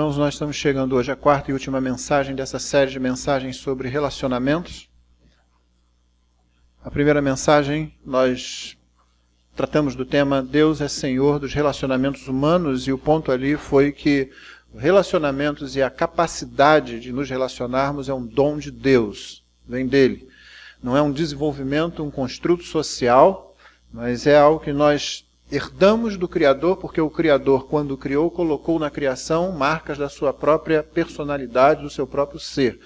Irmãos, nós estamos chegando hoje à quarta e última mensagem dessa série de mensagens sobre relacionamentos. A primeira mensagem, nós tratamos do tema Deus é Senhor dos relacionamentos humanos, e o ponto ali foi que relacionamentos e a capacidade de nos relacionarmos é um dom de Deus, vem dele. Não é um desenvolvimento, um construto social, mas é algo que nós herdamos do Criador, porque o Criador, quando criou, colocou na criação marcas da sua própria personalidade, do seu próprio ser.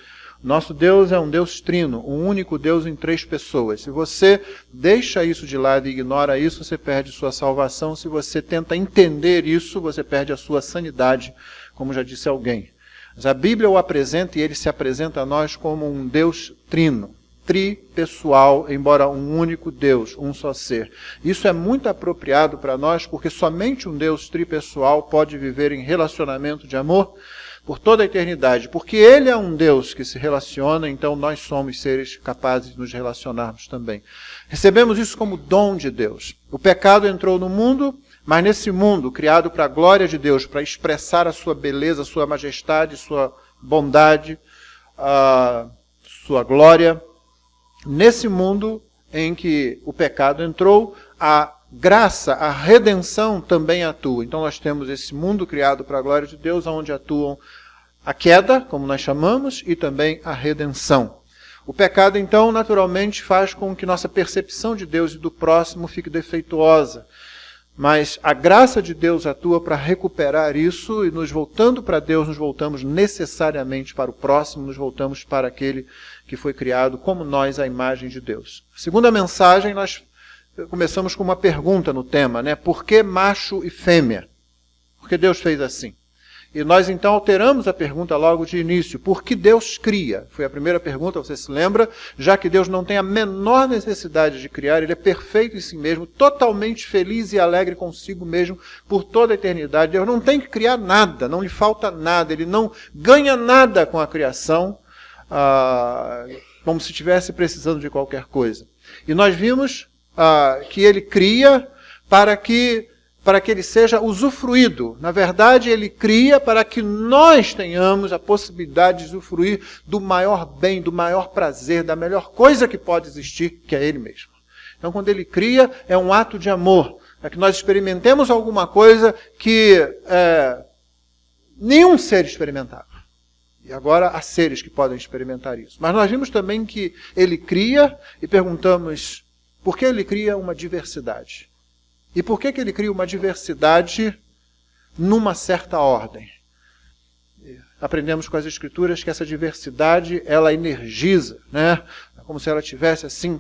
Nosso Deus é um Deus trino, um único Deus em 3 pessoas. Se você deixa isso de lado e ignora isso, você perde sua salvação. Se você tenta entender isso, você perde a sua sanidade, como já disse alguém. Mas a Bíblia o apresenta e ele se apresenta a nós como um Deus trino. Tripessoal, embora um único Deus, um só ser. Isso é muito apropriado para nós, porque somente um Deus tripessoal pode viver em relacionamento de amor por toda a eternidade. Porque Ele é um Deus que se relaciona, então nós somos seres capazes de nos relacionarmos também. Recebemos isso como dom de Deus. O pecado entrou no mundo, mas nesse mundo, criado para a glória de Deus, para expressar a sua beleza, a sua majestade, sua bondade, a sua glória, nesse mundo em que o pecado entrou, a graça, a redenção também atua. Então nós temos esse mundo criado para a glória de Deus, onde atuam a queda, como nós chamamos, e também a redenção. O pecado, então, naturalmente faz com que nossa percepção de Deus e do próximo fique defeituosa. Mas a graça de Deus atua para recuperar isso, e nos voltando para Deus, nos voltamos necessariamente para o próximo, nos voltamos para aquele que foi criado como nós, à imagem de Deus. Segunda mensagem, nós começamos com uma pergunta no tema, né? Por que macho e fêmea? Porque Deus fez assim. E nós então alteramos a pergunta logo de início. Por que Deus cria? Foi a primeira pergunta, você se lembra? Já que Deus não tem a menor necessidade de criar, Ele é perfeito em si mesmo, totalmente feliz e alegre consigo mesmo por toda a eternidade. Deus não tem que criar nada, não lhe falta nada, Ele não ganha nada com a criação, como se estivesse precisando de qualquer coisa. E nós vimos que Ele cria para que ele seja usufruído. Na verdade, Ele cria para que nós tenhamos a possibilidade de usufruir do maior bem, do maior prazer, da melhor coisa que pode existir, que é Ele mesmo. Então, quando Ele cria, é um ato de amor. É que nós experimentemos alguma coisa que nenhum ser experimentava. E agora há seres que podem experimentar isso. Mas nós vimos também que Ele cria e perguntamos por que Ele cria uma diversidade. E por que Ele cria uma diversidade numa certa ordem? Aprendemos com as Escrituras que essa diversidade, ela energiza, né? Como se ela estivesse assim,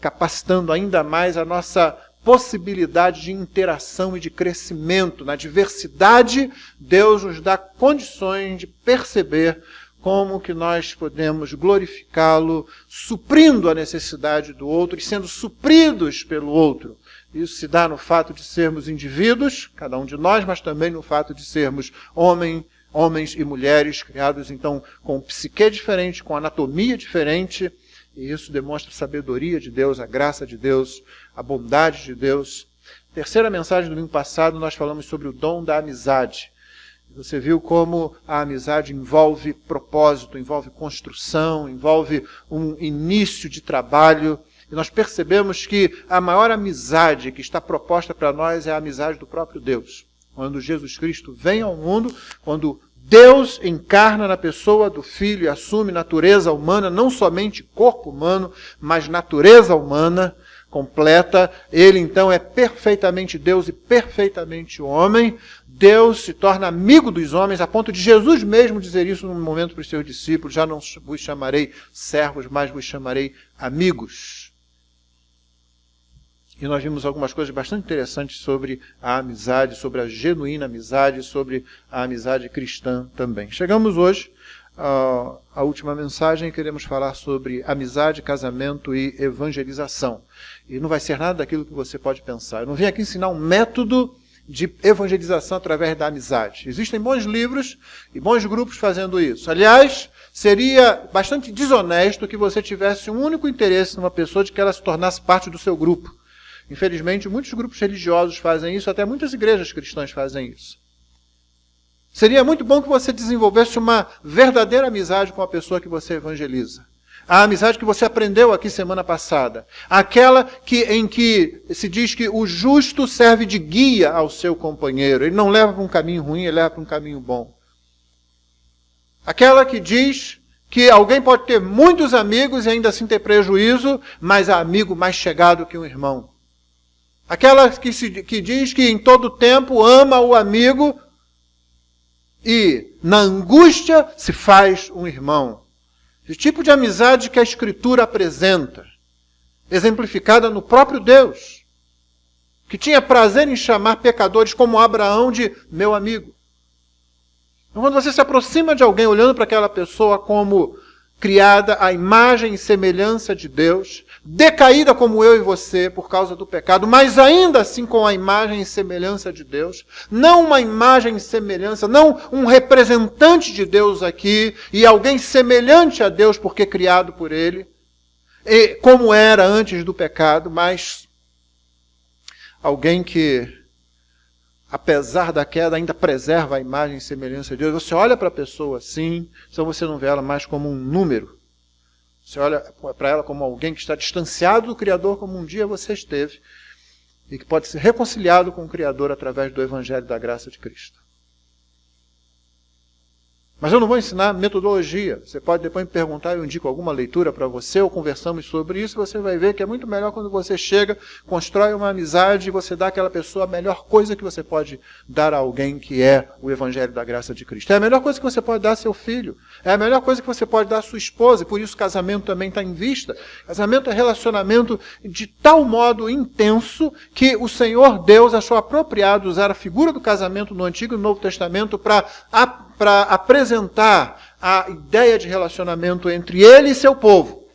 capacitando ainda mais a nossa possibilidade de interação e de crescimento. Na diversidade, Deus nos dá condições de perceber como que nós podemos glorificá-lo, suprindo a necessidade do outro e sendo supridos pelo outro. Isso se dá no fato de sermos indivíduos, cada um de nós, mas também no fato de sermos homens e mulheres criados, então, com psique diferente, com anatomia diferente. E isso demonstra a sabedoria de Deus, a graça de Deus, a bondade de Deus. Terceira mensagem do domingo passado, nós falamos sobre o dom da amizade. Você viu como a amizade envolve propósito, envolve construção, envolve um início de trabalho. E nós percebemos que a maior amizade que está proposta para nós é a amizade do próprio Deus. Quando Jesus Cristo vem ao mundo, quando Deus encarna na pessoa do Filho e assume natureza humana, não somente corpo humano, mas natureza humana completa, Ele então é perfeitamente Deus e perfeitamente homem. Deus se torna amigo dos homens, a ponto de Jesus mesmo dizer isso num momento para os seus discípulos: já não vos chamarei servos, mas vos chamarei amigos. E nós vimos algumas coisas bastante interessantes sobre a amizade, sobre a genuína amizade, sobre a amizade cristã também. Chegamos hoje à última mensagem e queremos falar sobre amizade, casamento e evangelização. E não vai ser nada daquilo que você pode pensar. Eu não vim aqui ensinar um método de evangelização através da amizade. Existem bons livros e bons grupos fazendo isso. Aliás, seria bastante desonesto que você tivesse um único interesse numa pessoa de que ela se tornasse parte do seu grupo. Infelizmente, muitos grupos religiosos fazem isso, até muitas igrejas cristãs fazem isso. Seria muito bom que você desenvolvesse uma verdadeira amizade com a pessoa que você evangeliza. A amizade que você aprendeu aqui semana passada. Aquela em que se diz que o justo serve de guia ao seu companheiro. Ele não leva para um caminho ruim, ele leva para um caminho bom. Aquela que diz que alguém pode ter muitos amigos e ainda assim ter prejuízo, mas há amigo mais chegado que um irmão. Aquela que diz que em todo tempo ama o amigo e na angústia se faz um irmão. Esse tipo de amizade que a Escritura apresenta, exemplificada no próprio Deus, que tinha prazer em chamar pecadores como Abraão de meu amigo. Então, quando você se aproxima de alguém olhando para aquela pessoa como criada à imagem e semelhança de Deus, decaída como eu e você por causa do pecado, mas ainda assim com a imagem e semelhança de Deus, não uma imagem e semelhança, não um representante de Deus aqui e alguém semelhante a Deus porque criado por Ele, e como era antes do pecado, mas alguém que, apesar da queda, ainda preserva a imagem e semelhança de Deus. Você olha para a pessoa assim, então você não vê ela mais como um número. Você olha para ela como alguém que está distanciado do Criador, como um dia você esteve, e que pode ser reconciliado com o Criador através do Evangelho da graça de Cristo. Mas eu não vou ensinar metodologia. Você pode depois me perguntar, eu indico alguma leitura para você, ou conversamos sobre isso, você vai ver que é muito melhor quando você chega, constrói uma amizade e você dá àquela pessoa a melhor coisa que você pode dar a alguém, que é o Evangelho da graça de Cristo. É a melhor coisa que você pode dar a seu filho. É a melhor coisa que você pode dar à sua esposa, e por isso o casamento também está em vista. Casamento é relacionamento de tal modo intenso que o Senhor Deus achou apropriado usar a figura do casamento no Antigo e no Novo Testamento para apresentar a ideia de relacionamento entre ele e seu povo.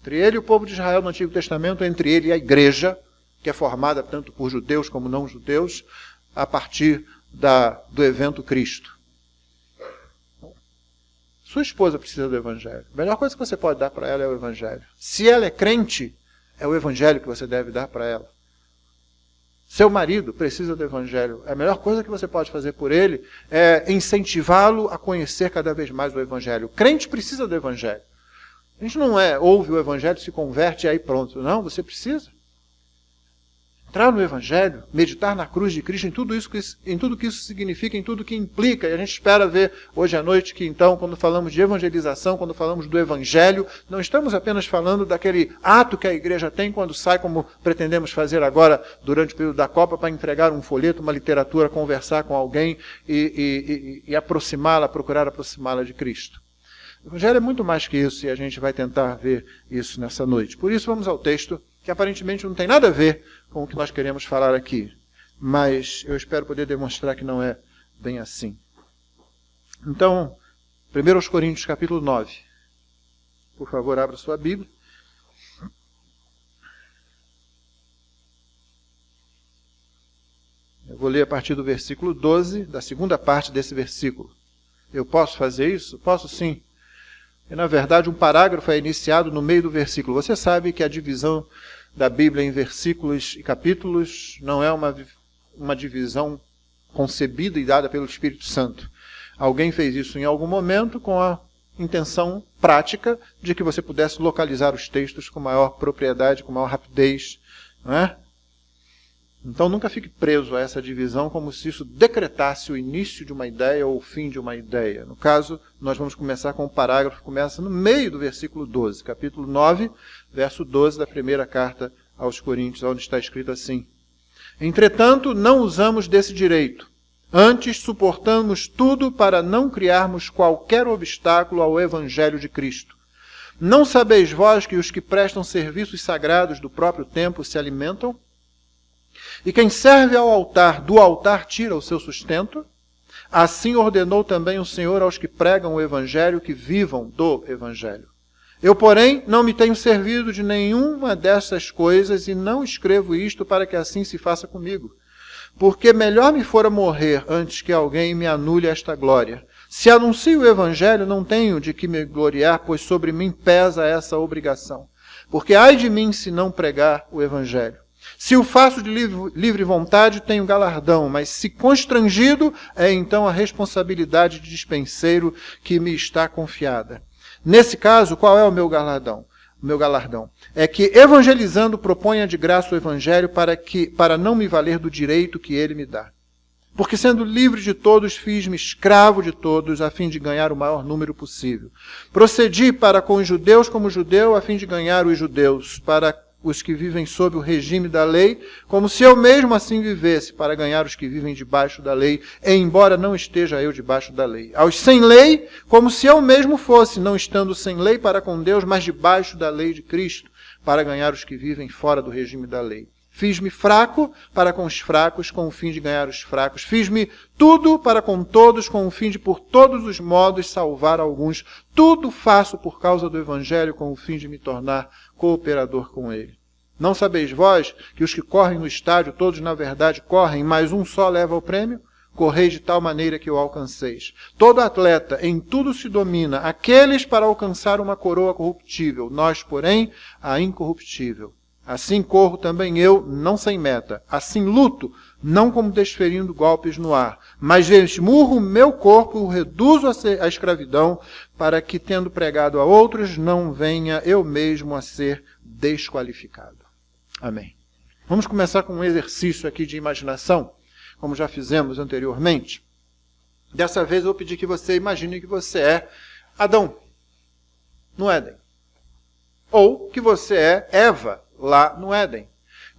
Entre ele e o povo de Israel no Antigo Testamento, entre ele e a igreja, que é formada tanto por judeus como não judeus, a partir do evento Cristo. Sua esposa precisa do Evangelho. A melhor coisa que você pode dar para ela é o Evangelho. Se ela é crente, é o Evangelho que você deve dar para ela. Seu marido precisa do Evangelho. A melhor coisa que você pode fazer por ele é incentivá-lo a conhecer cada vez mais o Evangelho. O crente precisa do Evangelho. A gente não ouve o Evangelho, se converte e aí pronto. Não, você precisa entrar no Evangelho, meditar na cruz de Cristo, em tudo que isso significa, em tudo que implica. E a gente espera ver hoje à noite que, então, quando falamos de evangelização, quando falamos do Evangelho, não estamos apenas falando daquele ato que a igreja tem quando sai, como pretendemos fazer agora durante o período da Copa, para entregar um folheto, uma literatura, conversar com alguém e aproximá-la, procurar aproximá-la de Cristo. O Evangelho é muito mais que isso e a gente vai tentar ver isso nessa noite. Por isso, vamos ao texto que aparentemente não tem nada a ver com o que nós queremos falar aqui. Mas eu espero poder demonstrar que não é bem assim. Então, 1 Coríntios capítulo 9. Por favor, abra sua Bíblia. Eu vou ler a partir do versículo 12, da segunda parte desse versículo. Eu posso fazer isso? Posso sim. E, na verdade, um parágrafo é iniciado no meio do versículo. Você sabe que a divisão da Bíblia em versículos e capítulos não é uma divisão concebida e dada pelo Espírito Santo. Alguém fez isso em algum momento com a intenção prática de que você pudesse localizar os textos com maior propriedade, com maior rapidez, não é? Então nunca fique preso a essa divisão como se isso decretasse o início de uma ideia ou o fim de uma ideia. No caso, nós vamos começar com um parágrafo que começa no meio do versículo 12, capítulo 9, verso 12 da primeira carta aos Coríntios, onde está escrito assim: Entretanto, não usamos desse direito. Antes, suportamos tudo para não criarmos qualquer obstáculo ao Evangelho de Cristo. Não sabeis vós que os que prestam serviços sagrados do próprio templo se alimentam? E quem serve ao altar, do altar tira o seu sustento? Assim ordenou também o Senhor aos que pregam o Evangelho que vivam do Evangelho. Eu, porém, não me tenho servido de nenhuma dessas coisas e não escrevo isto para que assim se faça comigo. Porque melhor me fora morrer antes que alguém me anule esta glória. Se anuncio o Evangelho, não tenho de que me gloriar, pois sobre mim pesa essa obrigação. Porque ai de mim se não pregar o Evangelho. Se o faço de livre vontade, tenho galardão, mas se constrangido, é então a responsabilidade de dispenseiro que me está confiada. Nesse caso, qual é o meu galardão? O meu galardão é que, evangelizando, proponha de graça o evangelho para não me valer do direito que ele me dá. Porque, sendo livre de todos, fiz-me escravo de todos, a fim de ganhar o maior número possível. Procedi para com os judeus como judeu, a fim de ganhar os judeus, para os que vivem sob o regime da lei, como se eu mesmo assim vivesse, para ganhar os que vivem debaixo da lei, embora não esteja eu debaixo da lei. Aos sem lei, como se eu mesmo fosse, não estando sem lei para com Deus, mas debaixo da lei de Cristo, para ganhar os que vivem fora do regime da lei. Fiz-me fraco para com os fracos, com o fim de ganhar os fracos. Fiz-me tudo para com todos, com o fim de, por todos os modos, salvar alguns. Tudo faço por causa do Evangelho, com o fim de me tornar cooperador com ele. Não sabeis vós que os que correm no estádio, todos na verdade correm, mas um só leva o prêmio? Correis de tal maneira que o alcanceis. Todo atleta em tudo se domina, aqueles para alcançar uma coroa corruptível, nós, porém, a incorruptível. Assim corro também eu, não sem meta. Assim luto, não como desferindo golpes no ar, mas esmurro o meu corpo, o reduzo à escravidão, para que, tendo pregado a outros, não venha eu mesmo a ser desqualificado. Amém. Vamos começar com um exercício aqui de imaginação, como já fizemos anteriormente. Dessa vez eu vou pedir que você imagine que você é Adão, no Éden. Ou que você é Eva, lá no Éden,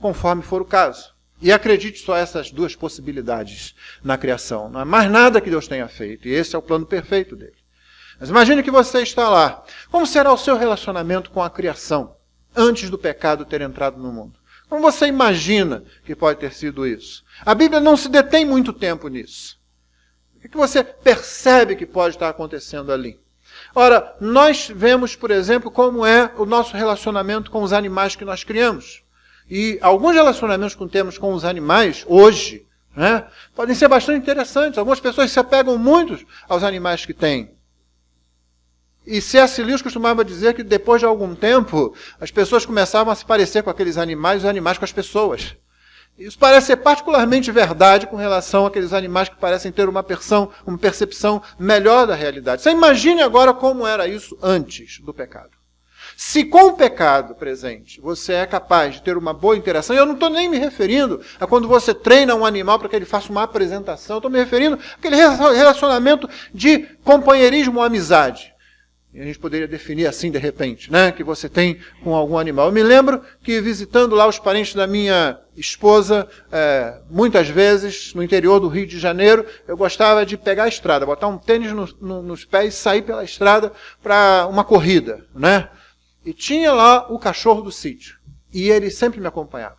conforme for o caso. E acredite só essas duas possibilidades na criação. Não é mais nada que Deus tenha feito. E esse é o plano perfeito dele. Mas imagine que você está lá. Como será o seu relacionamento com a criação, antes do pecado ter entrado no mundo? Como você imagina que pode ter sido isso? A Bíblia não se detém muito tempo nisso. O que você percebe que pode estar acontecendo ali? Ora, nós vemos, por exemplo, como é o nosso relacionamento com os animais que nós criamos. E alguns relacionamentos que temos com os animais, hoje, né, podem ser bastante interessantes. Algumas pessoas se apegam muito aos animais que têm. E C.S. Lewis costumava dizer que depois de algum tempo, as pessoas começavam a se parecer com aqueles animais e os animais com as pessoas. Isso parece ser particularmente verdade com relação àqueles animais que parecem ter uma percepção melhor da realidade. Você imagine agora como era isso antes do pecado. Se com o pecado presente você é capaz de ter uma boa interação, e eu não estou nem me referindo a quando você treina um animal para que ele faça uma apresentação, estou me referindo àquele relacionamento de companheirismo ou amizade. E a gente poderia definir assim de repente, né, que você tem com algum animal. Eu me lembro que visitando lá os parentes da minha esposa, muitas vezes no interior do Rio de Janeiro, eu gostava de pegar a estrada, botar um tênis nos pés e sair pela estrada para uma corrida, né? E tinha lá o cachorro do sítio. E ele sempre me acompanhava.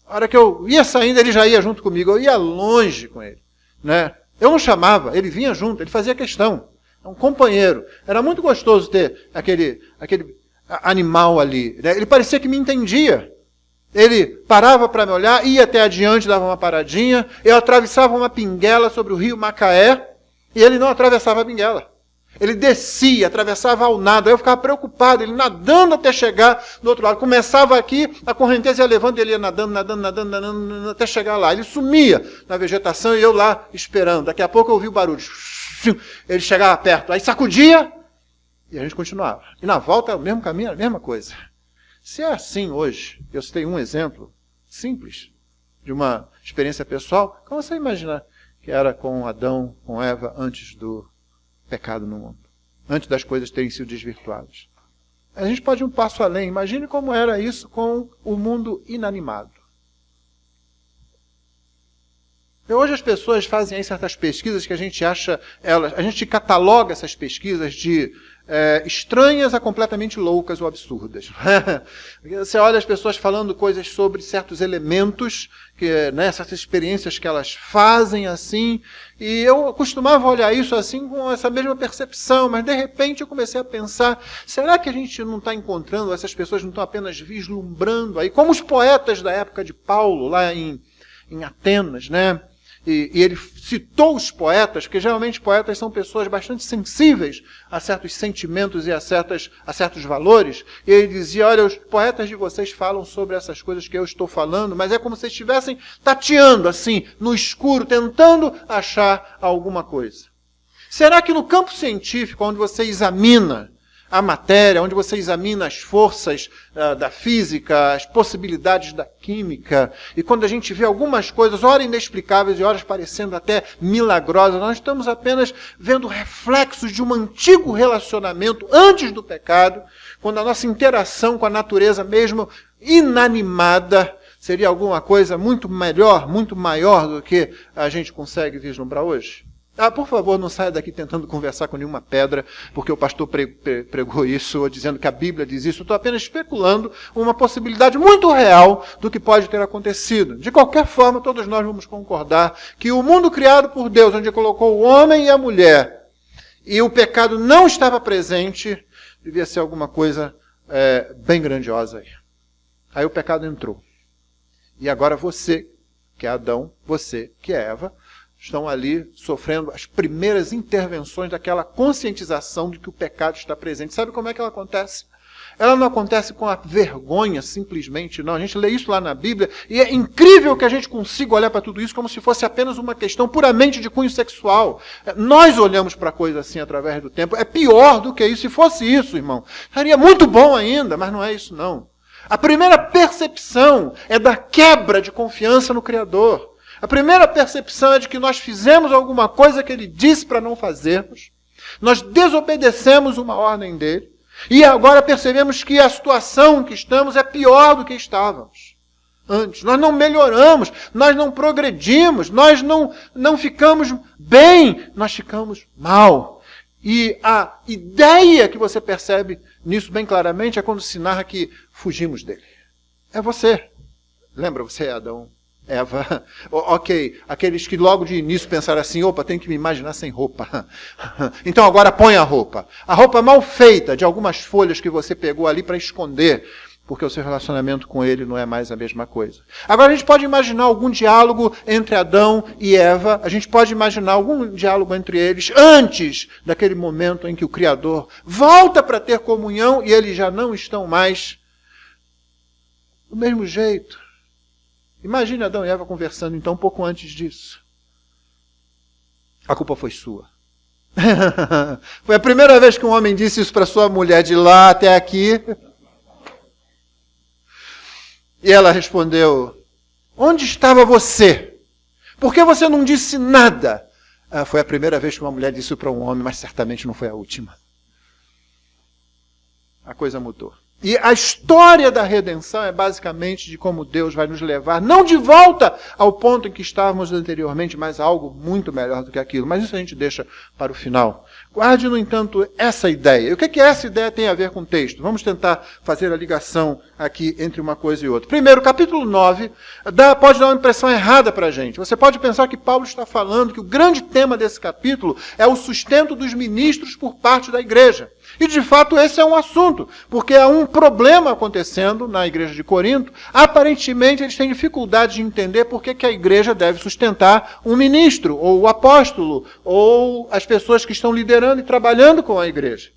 A hora que eu ia saindo, ele já ia junto comigo. Eu ia longe com ele, né? Eu não chamava, ele vinha junto, ele fazia questão. É um companheiro. Era muito gostoso ter aquele animal ali, né? Ele parecia que me entendia. Ele parava para me olhar, ia até adiante, dava uma paradinha. Eu atravessava uma pinguela sobre o rio Macaé e ele não atravessava a pinguela. Ele descia, atravessava ao nado. Aí eu ficava preocupado, ele nadando até chegar do outro lado. Começava aqui, a correnteza ia levando, ele ia nadando, até chegar lá. Ele sumia na vegetação e eu lá esperando. Daqui a pouco eu ouvi o barulho. Ele chegava perto, aí sacudia e a gente continuava. E na volta, o mesmo caminho, a mesma coisa. Se é assim hoje, eu citei um exemplo simples de uma experiência pessoal, como você imagina que era com Adão, com Eva, antes do pecado no mundo? Antes das coisas terem sido desvirtuadas. A gente pode ir um passo além. Imagine como era isso com o mundo inanimado. Hoje as pessoas fazem aí certas pesquisas que a gente acha, a gente cataloga essas pesquisas de estranhas a completamente loucas ou absurdas. Você olha as pessoas falando coisas sobre certos elementos, né, certas experiências que elas fazem assim, e eu costumava olhar isso assim com essa mesma percepção, mas de repente eu comecei a pensar, será que a gente não está encontrando, essas pessoas não estão apenas vislumbrando aí, como os poetas da época de Paulo, lá em Atenas, né? e ele citou os poetas, porque geralmente poetas são pessoas bastante sensíveis a certos sentimentos e a certos valores, e ele dizia, olha, os poetas de vocês falam sobre essas coisas que eu estou falando, mas é como se estivessem tateando assim, no escuro, tentando achar alguma coisa. Será que no campo científico, onde você examina a matéria, onde você examina as forças da física, as possibilidades da química, e quando a gente vê algumas coisas, ora inexplicáveis e ora parecendo até milagrosas, nós estamos apenas vendo reflexos de um antigo relacionamento antes do pecado, quando a nossa interação com a natureza mesmo inanimada seria alguma coisa muito melhor, muito maior do que a gente consegue vislumbrar hoje? Por favor, não saia daqui tentando conversar com nenhuma pedra, porque o pastor pregou isso, ou dizendo que a Bíblia diz isso. Eu estou apenas especulando uma possibilidade muito real do que pode ter acontecido. De qualquer forma, todos nós vamos concordar que o mundo criado por Deus, onde colocou o homem e a mulher, e o pecado não estava presente, devia ser alguma coisa bem grandiosa aí. Aí o pecado entrou. E agora você, que é Adão, você, que é Eva, estão ali sofrendo as primeiras intervenções daquela conscientização de que o pecado está presente. Sabe como é que ela acontece? Ela não acontece com a vergonha, simplesmente, não. A gente lê isso lá na Bíblia, e é incrível que a gente consiga olhar para tudo isso como se fosse apenas uma questão puramente de cunho sexual. Nós olhamos para coisas assim através do tempo. É pior do que isso. Se fosse isso, irmão, estaria muito bom ainda, mas não é isso, não. A primeira percepção é da quebra de confiança no Criador. A primeira percepção é de que nós fizemos alguma coisa que ele disse para não fazermos. Nós desobedecemos uma ordem dele. E agora percebemos que a situação que estamos é pior do que estávamos antes. Nós não melhoramos, nós não progredimos, nós não ficamos bem, nós ficamos mal. E a ideia que você percebe nisso bem claramente é quando se narra que fugimos dele. É você. Lembra, você é Adão, Eva. Ok, aqueles que logo de início pensaram assim, opa, tenho que me imaginar sem roupa. Então agora põe a roupa. A roupa mal feita de algumas folhas que você pegou ali para esconder, porque o seu relacionamento com ele não é mais a mesma coisa. Agora a gente pode imaginar algum diálogo entre Adão e Eva, a gente pode imaginar algum diálogo entre eles antes daquele momento em que o Criador volta para ter comunhão e eles já não estão mais do mesmo jeito. Imagine Adão e Eva conversando então um pouco antes disso. A culpa foi sua. Foi a primeira vez que um homem disse isso para sua mulher, de lá até aqui. E ela respondeu, onde estava você? Por que você não disse nada? Foi a primeira vez que uma mulher disse isso para um homem, mas certamente não foi a última. A coisa mudou. E a história da redenção é basicamente de como Deus vai nos levar, não de volta ao ponto em que estávamos anteriormente, mas a algo muito melhor do que aquilo. Mas isso a gente deixa para o final. Guarde, no entanto, essa ideia. E o que essa ideia tem a ver com o texto? Vamos tentar fazer a ligação aqui entre uma coisa e outra. Primeiro, capítulo 9 pode dar uma impressão errada para a gente. Você pode pensar que Paulo está falando que o grande tema desse capítulo é o sustento dos ministros por parte da igreja. E, de fato, esse é um assunto, porque há um problema acontecendo na igreja de Corinto. Aparentemente, eles têm dificuldade de entender por que a igreja deve sustentar um ministro, ou o apóstolo, ou as pessoas que estão liderando e trabalhando com a igreja.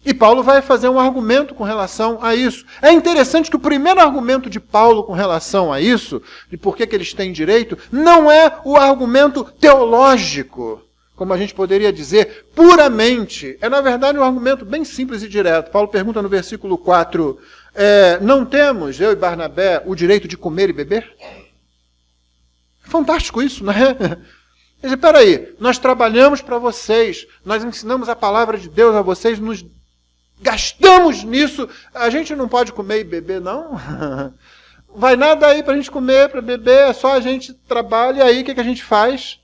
E Paulo vai fazer um argumento com relação a isso. É interessante que o primeiro argumento de Paulo com relação a isso, de por que eles têm direito, não é o argumento teológico, como a gente poderia dizer, puramente. É, na verdade, um argumento bem simples e direto. Paulo pergunta no versículo 4, não temos, eu e Barnabé, o direito de comer e beber? Fantástico isso, não é? Ele diz, peraí, nós trabalhamos para vocês, nós ensinamos a palavra de Deus a vocês, nos gastamos nisso, a gente não pode comer e beber, não? Vai nada aí para a gente comer, para beber, é só a gente trabalha, e aí o que a gente faz?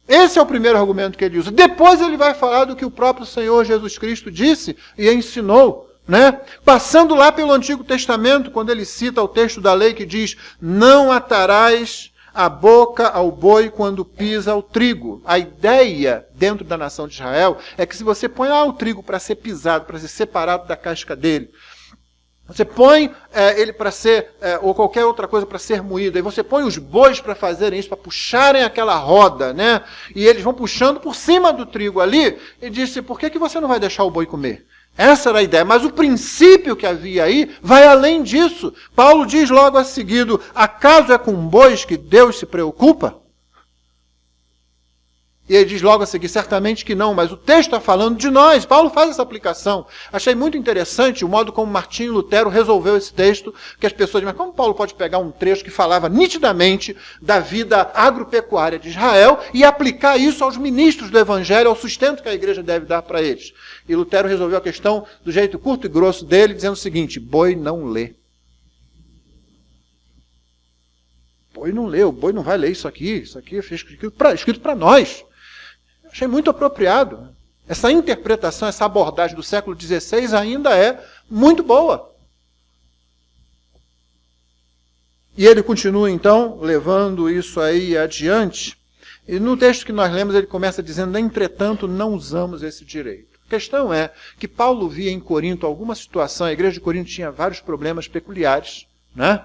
Esse é o primeiro argumento que ele usa. Depois ele vai falar do que o próprio Senhor Jesus Cristo disse e ensinou, né? Passando lá pelo Antigo Testamento, quando ele cita o texto da lei que diz, não atarás a boca ao boi quando pisa o trigo. A ideia dentro da nação de Israel é que se você põe o trigo para ser pisado, para ser separado da casca dele, Você põe ele para ser, ou qualquer outra coisa para ser moído. Aí você põe os bois para fazerem isso, para puxarem aquela roda, né? E eles vão puxando por cima do trigo ali. E disse, por que você não vai deixar o boi comer? Essa era a ideia. Mas o princípio que havia aí vai além disso. Paulo diz logo a seguido, acaso é com bois que Deus se preocupa? E ele diz logo a seguir, certamente que não, mas o texto está falando de nós. Paulo faz essa aplicação. Achei muito interessante o modo como Martinho Lutero resolveu esse texto, que as pessoas dizem, mas como Paulo pode pegar um trecho que falava nitidamente da vida agropecuária de Israel e aplicar isso aos ministros do Evangelho, ao sustento que a igreja deve dar para eles? E Lutero resolveu a questão do jeito curto e grosso dele, dizendo o seguinte, boi não lê. Boi não lê, o boi não vai ler isso aqui é escrito para nós. Achei muito apropriado. Essa interpretação, essa abordagem do século XVI ainda é muito boa. E ele continua, então, levando isso aí adiante. E no texto que nós lemos, ele começa dizendo, entretanto, não usamos esse direito. A questão é que Paulo via em Corinto alguma situação, a igreja de Corinto tinha vários problemas peculiares, né?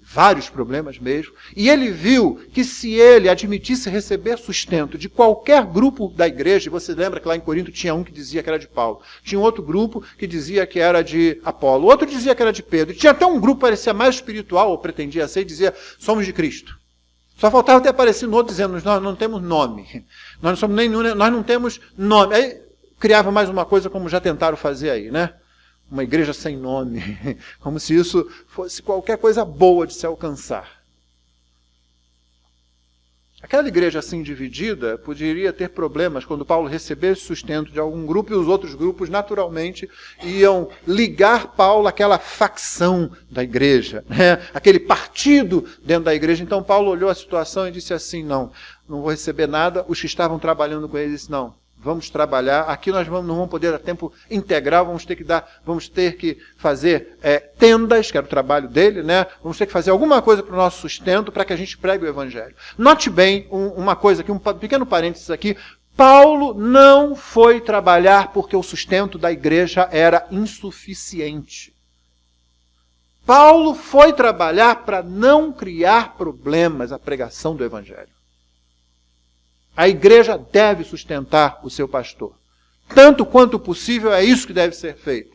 Vários problemas mesmo, e ele viu que se ele admitisse receber sustento de qualquer grupo da igreja, e você lembra que lá em Corinto tinha um que dizia que era de Paulo, tinha outro grupo que dizia que era de Apolo, outro dizia que era de Pedro, e tinha até um grupo que parecia mais espiritual, ou pretendia ser, e dizia, somos de Cristo. Só faltava ter aparecido no outro dizendo, nós não temos nome, nós não temos nome. Aí criava mais uma coisa como já tentaram fazer aí, né? Uma igreja sem nome, como se isso fosse qualquer coisa boa de se alcançar. Aquela igreja assim dividida poderia ter problemas quando Paulo recebesse sustento de algum grupo e os outros grupos naturalmente iam ligar Paulo àquela facção da igreja, né? Aquele partido dentro da igreja. Então Paulo olhou a situação e disse assim, não vou receber nada. Os que estavam trabalhando com ele disse, não, vamos trabalhar, aqui nós não vamos poder a tempo integral, vamos ter que fazer tendas, que era o trabalho dele, né? Vamos ter que fazer alguma coisa para o nosso sustento, para que a gente pregue o Evangelho. Note bem uma coisa aqui, um pequeno parênteses aqui, Paulo não foi trabalhar porque o sustento da igreja era insuficiente. Paulo foi trabalhar para não criar problemas à pregação do Evangelho. A igreja deve sustentar o seu pastor. Tanto quanto possível, é isso que deve ser feito.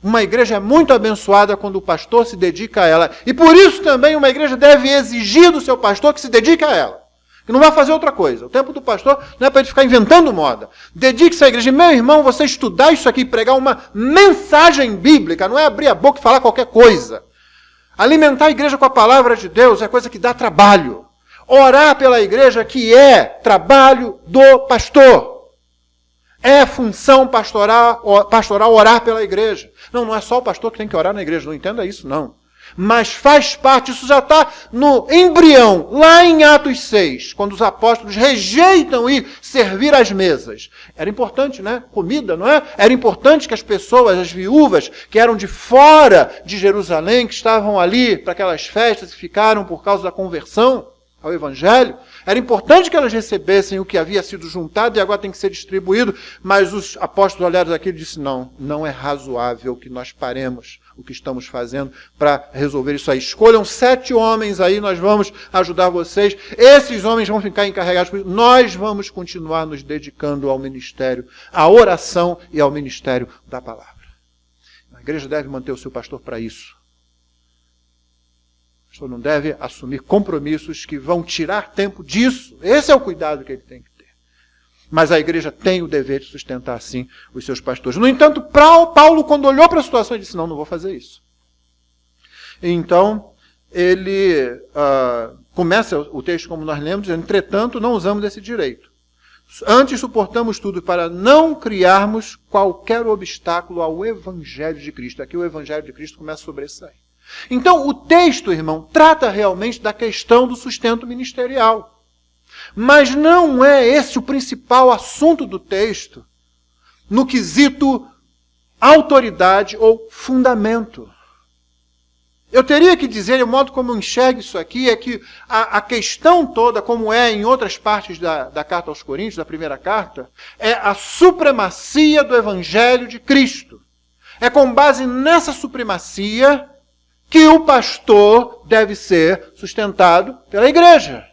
Uma igreja é muito abençoada quando o pastor se dedica a ela. E por isso também uma igreja deve exigir do seu pastor que se dedique a ela. Que não vai fazer outra coisa. O tempo do pastor não é para ele ficar inventando moda. Dedique-se à igreja. Meu irmão, você estudar isso aqui e pregar uma mensagem bíblica, não é abrir a boca e falar qualquer coisa. Alimentar a igreja com a palavra de Deus é coisa que dá trabalho. Orar pela igreja, que é trabalho do pastor. É função pastoral orar pela igreja. Não é só o pastor que tem que orar na igreja, não entenda isso, não. Mas faz parte, isso já está no embrião, lá em Atos 6, quando os apóstolos rejeitam ir servir às mesas. Era importante, né? Comida, não é? Era importante que as pessoas, as viúvas, que eram de fora de Jerusalém, que estavam ali para aquelas festas e ficaram por causa da conversão ao Evangelho, era importante que elas recebessem o que havia sido juntado e agora tem que ser distribuído, mas os apóstolos olharam daquilo e disseram, não é razoável que nós paremos o que estamos fazendo para resolver isso aí. Escolham 7 homens aí, nós vamos ajudar vocês, esses homens vão ficar encarregados por isso, nós vamos continuar nos dedicando ao ministério, à oração e ao ministério da palavra. A igreja deve manter o seu pastor para isso. O pastor não deve assumir compromissos que vão tirar tempo disso. Esse é o cuidado que ele tem que ter. Mas a igreja tem o dever de sustentar, sim, os seus pastores. No entanto, Paulo, quando olhou para a situação, ele disse, não vou fazer isso. Então, ele começa o texto como nós lemos, dizendo, entretanto, não usamos esse direito. Antes suportamos tudo para não criarmos qualquer obstáculo ao Evangelho de Cristo. Aqui o Evangelho de Cristo começa a sobressair. Então, o texto, irmão, trata realmente da questão do sustento ministerial. Mas não é esse o principal assunto do texto, no quesito autoridade ou fundamento. Eu teria que dizer, o modo como eu enxergo isso aqui, é que a questão toda, como é em outras partes da carta aos Coríntios, da primeira carta, é a supremacia do Evangelho de Cristo. É com base nessa supremacia que o pastor deve ser sustentado pela igreja.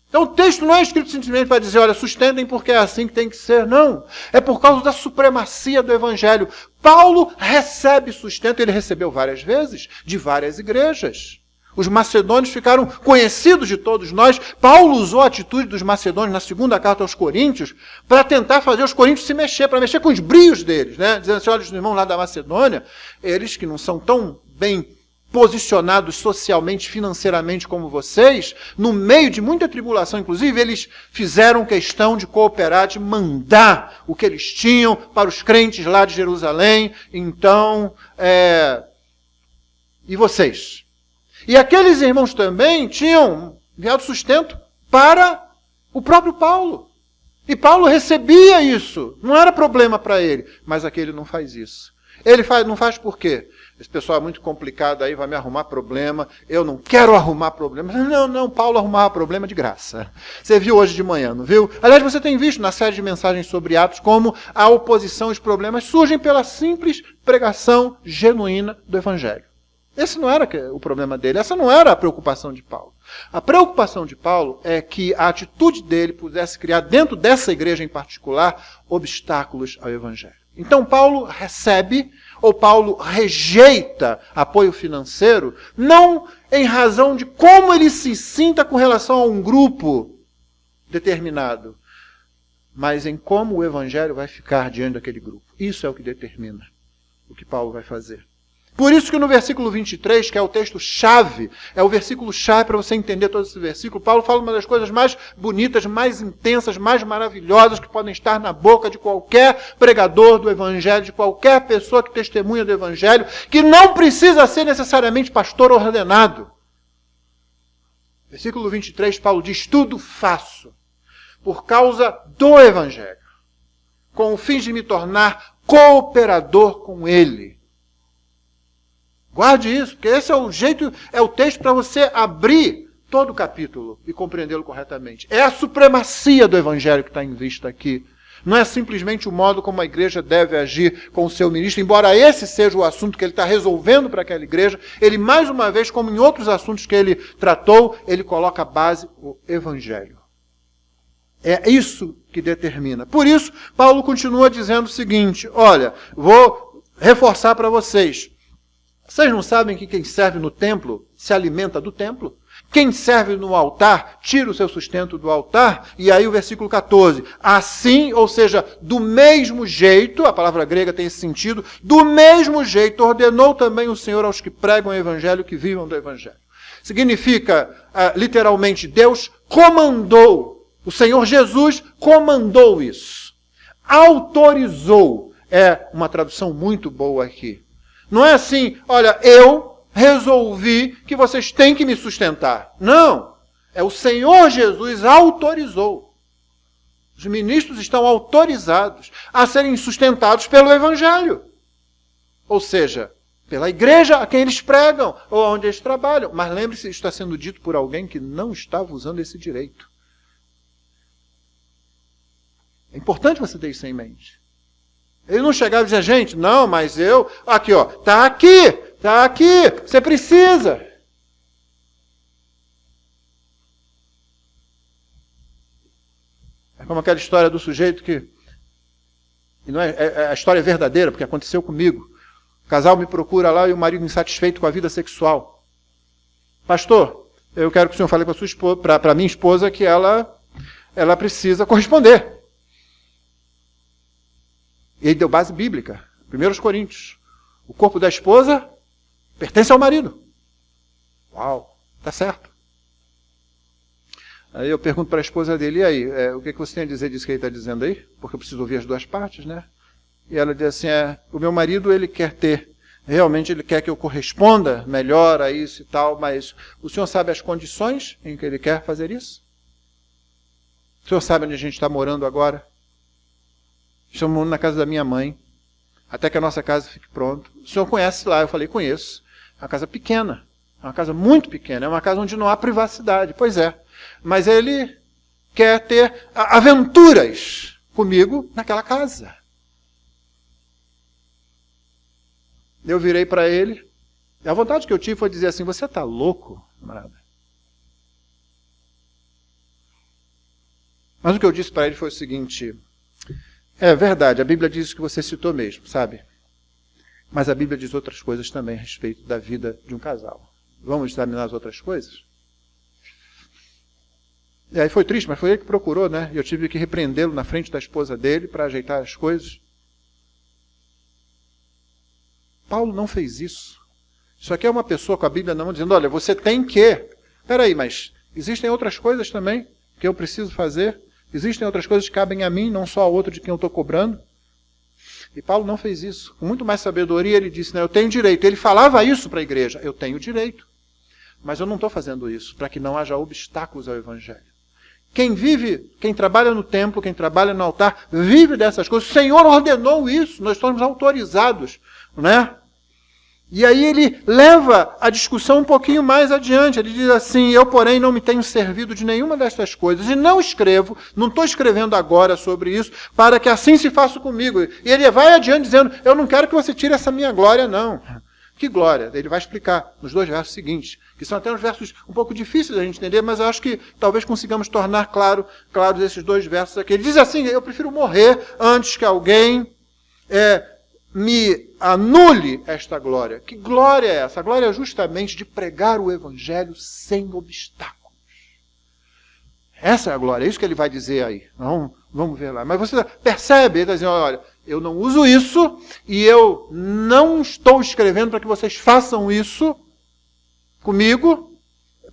Então o texto não é escrito simplesmente para dizer, olha, sustentem porque é assim que tem que ser. Não. É por causa da supremacia do evangelho. Paulo recebe sustento, ele recebeu várias vezes, de várias igrejas. Os macedônios ficaram conhecidos de todos nós. Paulo usou a atitude dos macedônios na segunda carta aos Coríntios para tentar fazer os coríntios se mexer, para mexer com os brios deles, né? Dizendo assim, olha, os irmãos lá da Macedônia, eles que não são tão bem posicionados socialmente, financeiramente como vocês, no meio de muita tribulação, inclusive, eles fizeram questão de cooperar, de mandar o que eles tinham para os crentes lá de Jerusalém. Então, e vocês? E aqueles irmãos também tinham enviado sustento para o próprio Paulo. E Paulo recebia isso. Não era problema para ele. Mas aquele não faz isso. Ele não faz por quê? Esse pessoal é muito complicado aí, vai me arrumar problema. Eu não quero arrumar problema. Não, Paulo arrumava problema de graça. Você viu hoje de manhã, não viu? Aliás, você tem visto na série de mensagens sobre Atos como a oposição e os problemas surgem pela simples pregação genuína do Evangelho. Esse não era o problema dele, essa não era a preocupação de Paulo. A preocupação de Paulo é que a atitude dele pudesse criar, dentro dessa igreja em particular, obstáculos ao Evangelho. Então Paulo recebe, ou Paulo rejeita apoio financeiro, não em razão de como ele se sinta com relação a um grupo determinado, mas em como o Evangelho vai ficar diante daquele grupo. Isso é o que determina o que Paulo vai fazer. Por isso que no versículo 23, que é o texto-chave, é o versículo-chave para você entender todo esse versículo, Paulo fala uma das coisas mais bonitas, mais intensas, mais maravilhosas que podem estar na boca de qualquer pregador do Evangelho, de qualquer pessoa que testemunha do Evangelho, que não precisa ser necessariamente pastor ordenado. Versículo 23, Paulo diz, tudo faço por causa do Evangelho, com o fim de me tornar cooperador com ele. Guarde isso, porque esse é o jeito, é o texto para você abrir todo o capítulo e compreendê-lo corretamente. É a supremacia do Evangelho que está em vista aqui. Não é simplesmente o modo como a igreja deve agir com o seu ministro, embora esse seja o assunto que ele está resolvendo para aquela igreja, ele mais uma vez, como em outros assuntos que ele tratou, ele coloca a base, o Evangelho. É isso que determina. Por isso, Paulo continua dizendo o seguinte, olha, vou reforçar para vocês. Vocês não sabem que quem serve no templo se alimenta do templo? Quem serve no altar tira o seu sustento do altar? E aí o versículo 14. Assim, ou seja, do mesmo jeito, a palavra grega tem esse sentido, do mesmo jeito ordenou também o Senhor aos que pregam o Evangelho que vivam do Evangelho. Significa, literalmente, Deus comandou, o Senhor Jesus comandou isso. Autorizou. É uma tradução muito boa aqui. Não é assim, olha, eu resolvi que vocês têm que me sustentar. Não. É o Senhor Jesus autorizou. Os ministros estão autorizados a serem sustentados pelo Evangelho. Ou seja, pela igreja a quem eles pregam, ou onde eles trabalham. Mas lembre-se, isso está sendo dito por alguém que não estava usando esse direito. É importante você ter isso em mente. Ele não chegava e dizia, gente, não, mas eu... Aqui, ó, tá aqui, você precisa. É como aquela história do sujeito que... E não a história é verdadeira, porque aconteceu comigo. O casal me procura lá e o marido insatisfeito com a vida sexual. Pastor, eu quero que o senhor fale para a minha esposa que ela precisa corresponder. E ele deu base bíblica, 1 Coríntios. O corpo da esposa pertence ao marido. Uau, tá certo. Aí eu pergunto para a esposa dele, e aí, o que você tem a dizer disso que ele está dizendo aí? Porque eu preciso ouvir as duas partes, né? E ela diz assim, o meu marido, ele quer realmente ele quer que eu corresponda melhor a isso e tal, mas o senhor sabe as condições em que ele quer fazer isso? O senhor sabe onde a gente está morando agora? Estamos morando na casa da minha mãe, até que a nossa casa fique pronta. O senhor conhece lá? Eu falei, conheço. É uma casa pequena, é uma casa muito pequena, é uma casa onde não há privacidade. Pois é, mas ele quer ter aventuras comigo naquela casa. Eu virei para ele, e a vontade que eu tive foi dizer assim, você está louco, camarada? Mas o que eu disse para ele foi o seguinte, é verdade, a Bíblia diz o que você citou mesmo, sabe? Mas a Bíblia diz outras coisas também a respeito da vida de um casal. Vamos examinar as outras coisas? E aí foi triste, mas foi ele que procurou, né? E eu tive que repreendê-lo na frente da esposa dele para ajeitar as coisas. Paulo não fez isso. Isso aqui é uma pessoa com a Bíblia na mão dizendo, olha, você tem que... Peraí, mas existem outras coisas também que eu preciso fazer? Existem outras coisas que cabem a mim, não só ao outro de quem eu estou cobrando? E Paulo não fez isso. Com muito mais sabedoria ele disse, né, eu tenho direito. Ele falava isso para a igreja, eu tenho direito. Mas eu não estou fazendo isso para que não haja obstáculos ao Evangelho. Quem vive, quem trabalha no templo, quem trabalha no altar, vive dessas coisas. O Senhor ordenou isso, nós estamos autorizados, né? E aí ele leva a discussão um pouquinho mais adiante. Ele diz assim, eu, porém, não me tenho servido de nenhuma destas coisas. E não escrevo, não estou escrevendo agora sobre isso, para que assim se faça comigo. E ele vai adiante dizendo, eu não quero que você tire essa minha glória, não. Que glória? Ele vai explicar nos 2 versos seguintes, que são até uns versos um pouco difíceis da gente entender, mas eu acho que talvez consigamos tornar claros esses 2 versos aqui. Ele diz assim, eu prefiro morrer antes que alguém me anule esta glória. Que glória é essa? A glória é justamente de pregar o Evangelho sem obstáculos. Essa é a glória, é isso que ele vai dizer aí. Vamos ver lá. Mas você percebe, ele está dizendo, olha, eu não uso isso e eu não estou escrevendo para que vocês façam isso comigo.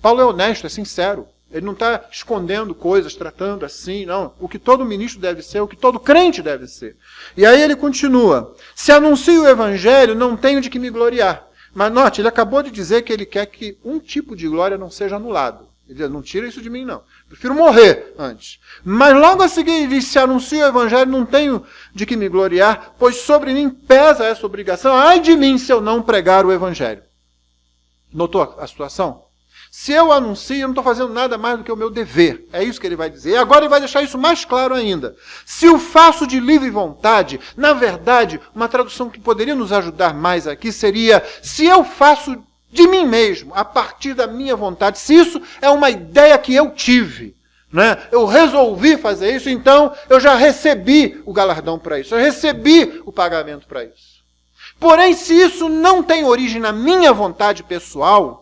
Paulo é honesto, é sincero. Ele não está escondendo coisas, tratando assim, não. O que todo ministro deve ser, o que todo crente deve ser. E aí ele continua. Se anuncio o Evangelho, não tenho de que me gloriar. Mas note, ele acabou de dizer que ele quer que um tipo de glória não seja anulado. Ele diz, não tira isso de mim, não. Prefiro morrer antes. Mas logo a seguir ele diz, se anuncio o Evangelho, não tenho de que me gloriar, pois sobre mim pesa essa obrigação. Ai de mim se eu não pregar o Evangelho. Notou a situação? Se eu anuncio, eu não estou fazendo nada mais do que o meu dever. É isso que ele vai dizer. E agora ele vai deixar isso mais claro ainda. Se o faço de livre vontade, na verdade, uma tradução que poderia nos ajudar mais aqui seria, se eu faço de mim mesmo, a partir da minha vontade, se isso é uma ideia que eu tive, né? Eu resolvi fazer isso, então eu já recebi o galardão para isso, eu recebi o pagamento para isso. Porém, se isso não tem origem na minha vontade pessoal,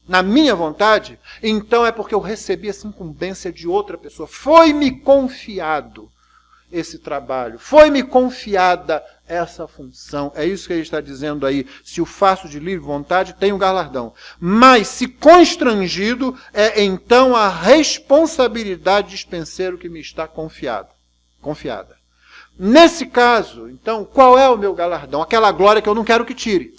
na minha vontade, então é porque eu recebi essa incumbência de outra pessoa. Foi-me confiado esse trabalho, foi-me confiada essa função. É isso que ele está dizendo aí. Se o faço de livre vontade, tenho galardão. Mas se constrangido, é então a responsabilidade de dispenseiro que me está confiada. Nesse caso, então, qual é o meu galardão? Aquela glória que eu não quero que tire.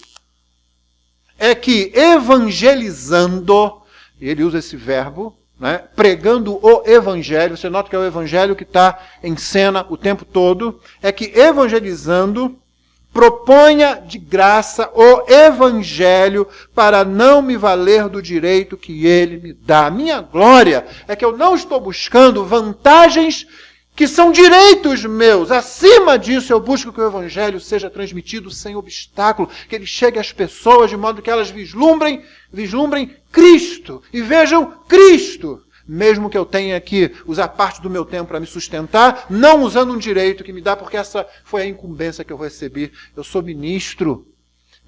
É que evangelizando, ele usa esse verbo, né, pregando o Evangelho, você nota que é o Evangelho que está em cena o tempo todo, é que evangelizando, proponha de graça o Evangelho para não me valer do direito que ele me dá. A minha glória é que eu não estou buscando vantagens que são direitos meus. Acima disso, eu busco que o Evangelho seja transmitido sem obstáculo, que ele chegue às pessoas de modo que elas vislumbrem Cristo e vejam Cristo. Mesmo que eu tenha que usar parte do meu tempo para me sustentar, não usando um direito que me dá, porque essa foi a incumbência que eu recebi. Eu sou ministro,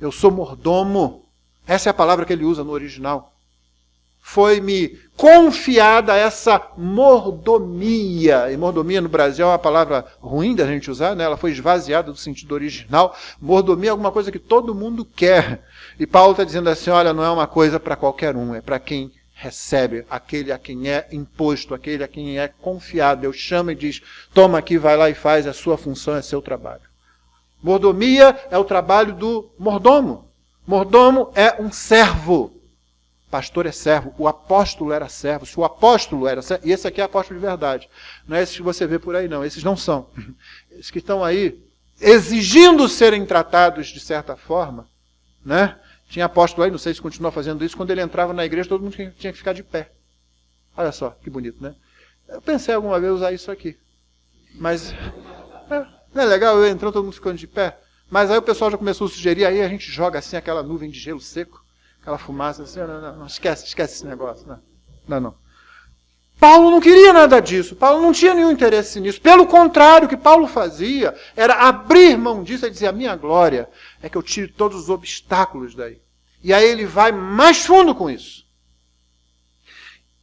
eu sou mordomo. Essa é a palavra que ele usa no original. Foi-me confiada essa mordomia. E mordomia no Brasil é uma palavra ruim da gente usar, né? Ela foi esvaziada do sentido original. Mordomia é alguma coisa que todo mundo quer. E Paulo está dizendo assim, olha, não é uma coisa para qualquer um, é para quem recebe, aquele a quem é imposto, aquele a quem é confiado. Deus chama e diz, toma aqui, vai lá e faz, a sua função é seu trabalho. Mordomia é o trabalho do mordomo. Mordomo é um servo. Pastor é servo, o apóstolo era servo, se o apóstolo era servo, e esse aqui é apóstolo de verdade, não é esses que você vê por aí não, esses não são. Esses que estão aí exigindo serem tratados de certa forma, né? Tinha apóstolo aí, não sei se continua fazendo isso, quando ele entrava na igreja todo mundo tinha que ficar de pé. Olha só, que bonito, né? Eu pensei alguma vez usar isso aqui, mas não é legal eu entrando todo mundo ficando de pé? Mas aí o pessoal já começou a sugerir, aí a gente joga assim aquela nuvem de gelo seco, aquela fumaça assim, não, esquece esse negócio. Não. Paulo não queria nada disso, Paulo não tinha nenhum interesse nisso. Pelo contrário, o que Paulo fazia era abrir mão disso e dizer, a minha glória é que eu tire todos os obstáculos daí. E aí ele vai mais fundo com isso.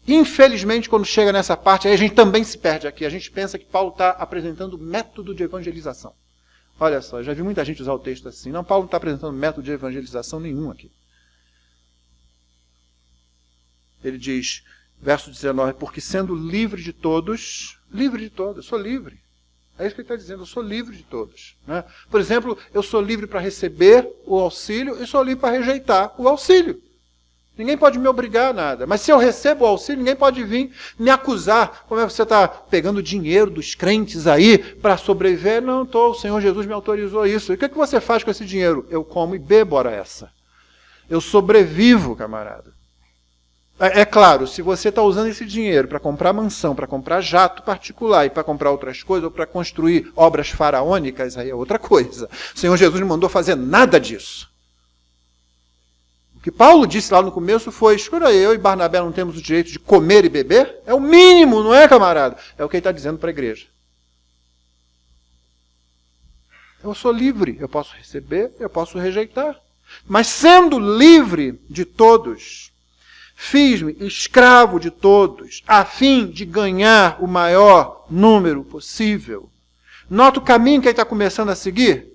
Infelizmente, quando chega nessa parte, aí a gente também se perde aqui. A gente pensa que Paulo está apresentando método de evangelização. Olha só, eu já vi muita gente usar o texto assim. Não, Paulo não está apresentando método de evangelização nenhum aqui. Ele diz, verso 19, porque sendo livre de todos, eu sou livre. É isso que ele está dizendo, eu sou livre de todos. Né? Por exemplo, eu sou livre para receber o auxílio e sou livre para rejeitar o auxílio. Ninguém pode me obrigar a nada. Mas se eu recebo o auxílio, ninguém pode vir me acusar. Como é que você está pegando dinheiro dos crentes aí para sobreviver? Não estou, o Senhor Jesus me autorizou isso. E o que você faz com esse dinheiro? Eu como e bebo, ora essa. Eu sobrevivo, camarada. É claro, se você está usando esse dinheiro para comprar mansão, para comprar jato particular e para comprar outras coisas, ou para construir obras faraônicas, aí é outra coisa. O Senhor Jesus não mandou fazer nada disso. O que Paulo disse lá no começo foi, escuta aí, eu e Barnabé não temos o direito de comer e beber? É o mínimo, não é, camarada? É o que ele está dizendo para a igreja. Eu sou livre, eu posso receber, eu posso rejeitar. Mas sendo livre de todos, fiz-me escravo de todos, a fim de ganhar o maior número possível. Nota o caminho que ele está começando a seguir?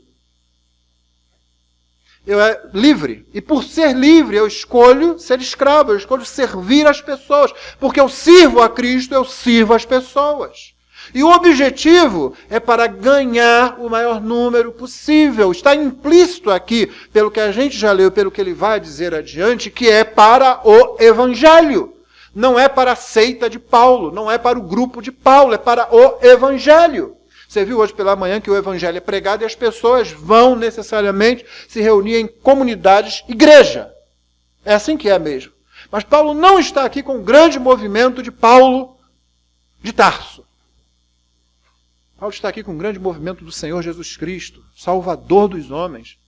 Eu é livre. E por ser livre, eu escolho ser escravo, eu escolho servir as pessoas. Porque eu sirvo a Cristo, eu sirvo as pessoas. E o objetivo é para ganhar o maior número possível. Está implícito aqui, pelo que a gente já leu, pelo que ele vai dizer adiante, que é para o Evangelho. Não é para a seita de Paulo, não é para o grupo de Paulo, é para o Evangelho. Você viu hoje pela manhã que o Evangelho é pregado e as pessoas vão necessariamente se reunir em comunidades, igreja. É assim que é mesmo. Mas Paulo não está aqui com o grande movimento de Paulo de Tarso. Paulo está aqui com um grande movimento do Senhor Jesus Cristo, Salvador dos homens.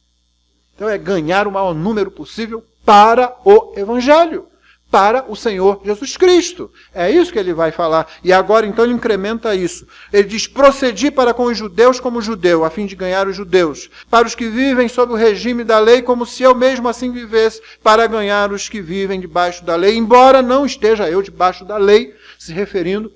Então é ganhar o maior número possível para o Evangelho, para o Senhor Jesus Cristo. É isso que ele vai falar. E agora então ele incrementa isso. Ele diz, procedi para com os judeus como judeu, a fim de ganhar os judeus. Para os que vivem sob o regime da lei, como se eu mesmo assim vivesse, para ganhar os que vivem debaixo da lei. Embora não esteja eu debaixo da lei, se referindo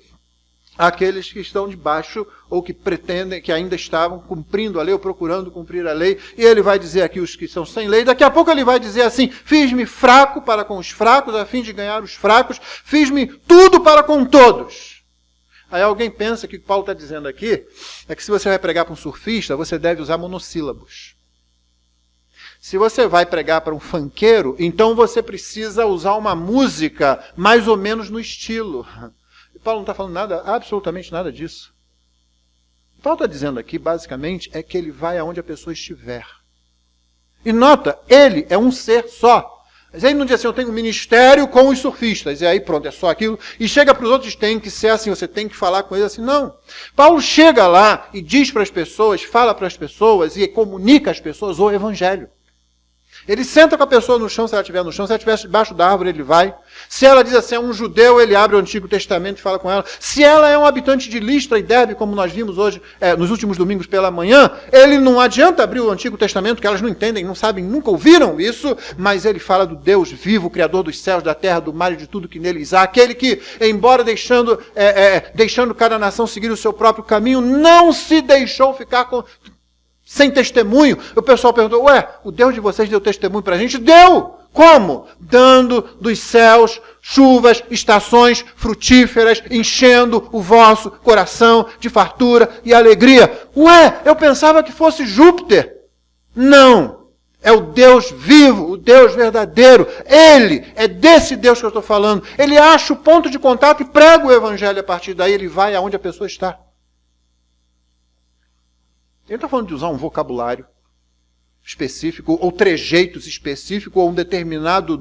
àqueles que estão debaixo ou que pretendem, que ainda estavam cumprindo a lei ou procurando cumprir a lei. E ele vai dizer aqui os que são sem lei. Daqui a pouco ele vai dizer assim, fiz-me fraco para com os fracos, a fim de ganhar os fracos. Fiz-me tudo para com todos. Aí alguém pensa que o que Paulo está dizendo aqui é que se você vai pregar para um surfista, você deve usar monossílabos. Se você vai pregar para um funkeiro, então você precisa usar uma música mais ou menos no estilo. Paulo não está falando nada, absolutamente nada disso. O que Paulo está dizendo aqui, basicamente, é que ele vai aonde a pessoa estiver. E nota, ele é um ser só. Mas ele não diz assim, eu tenho um ministério com os surfistas, e aí pronto, é só aquilo. E chega para os outros, tem que ser assim, você tem que falar com eles assim. Não. Paulo chega lá e diz para as pessoas, fala para as pessoas e comunica às pessoas o Evangelho. Ele senta com a pessoa no chão, se ela estiver no chão. Se ela estiver debaixo da árvore, ele vai. Se ela diz assim, é um judeu, ele abre o Antigo Testamento e fala com ela. Se ela é um habitante de Listra e Derbe, como nós vimos hoje, nos últimos domingos pela manhã, ele não adianta abrir o Antigo Testamento, que elas não entendem, não sabem, nunca ouviram isso, mas ele fala do Deus vivo, Criador dos céus, da terra, do mar e de tudo que neles há. Aquele que, embora deixando cada nação seguir o seu próprio caminho, não se deixou ficar sem testemunho. O pessoal perguntou, o Deus de vocês deu testemunho para a gente? Deu! Como? Dando dos céus chuvas, estações frutíferas, enchendo o vosso coração de fartura e alegria. Eu pensava que fosse Júpiter. Não! É o Deus vivo, o Deus verdadeiro. Ele, é desse Deus que eu estou falando. Ele acha o ponto de contato e prega o Evangelho. A partir daí ele vai aonde a pessoa está. Ele está falando de usar um vocabulário específico, ou trejeitos específicos, ou um determinado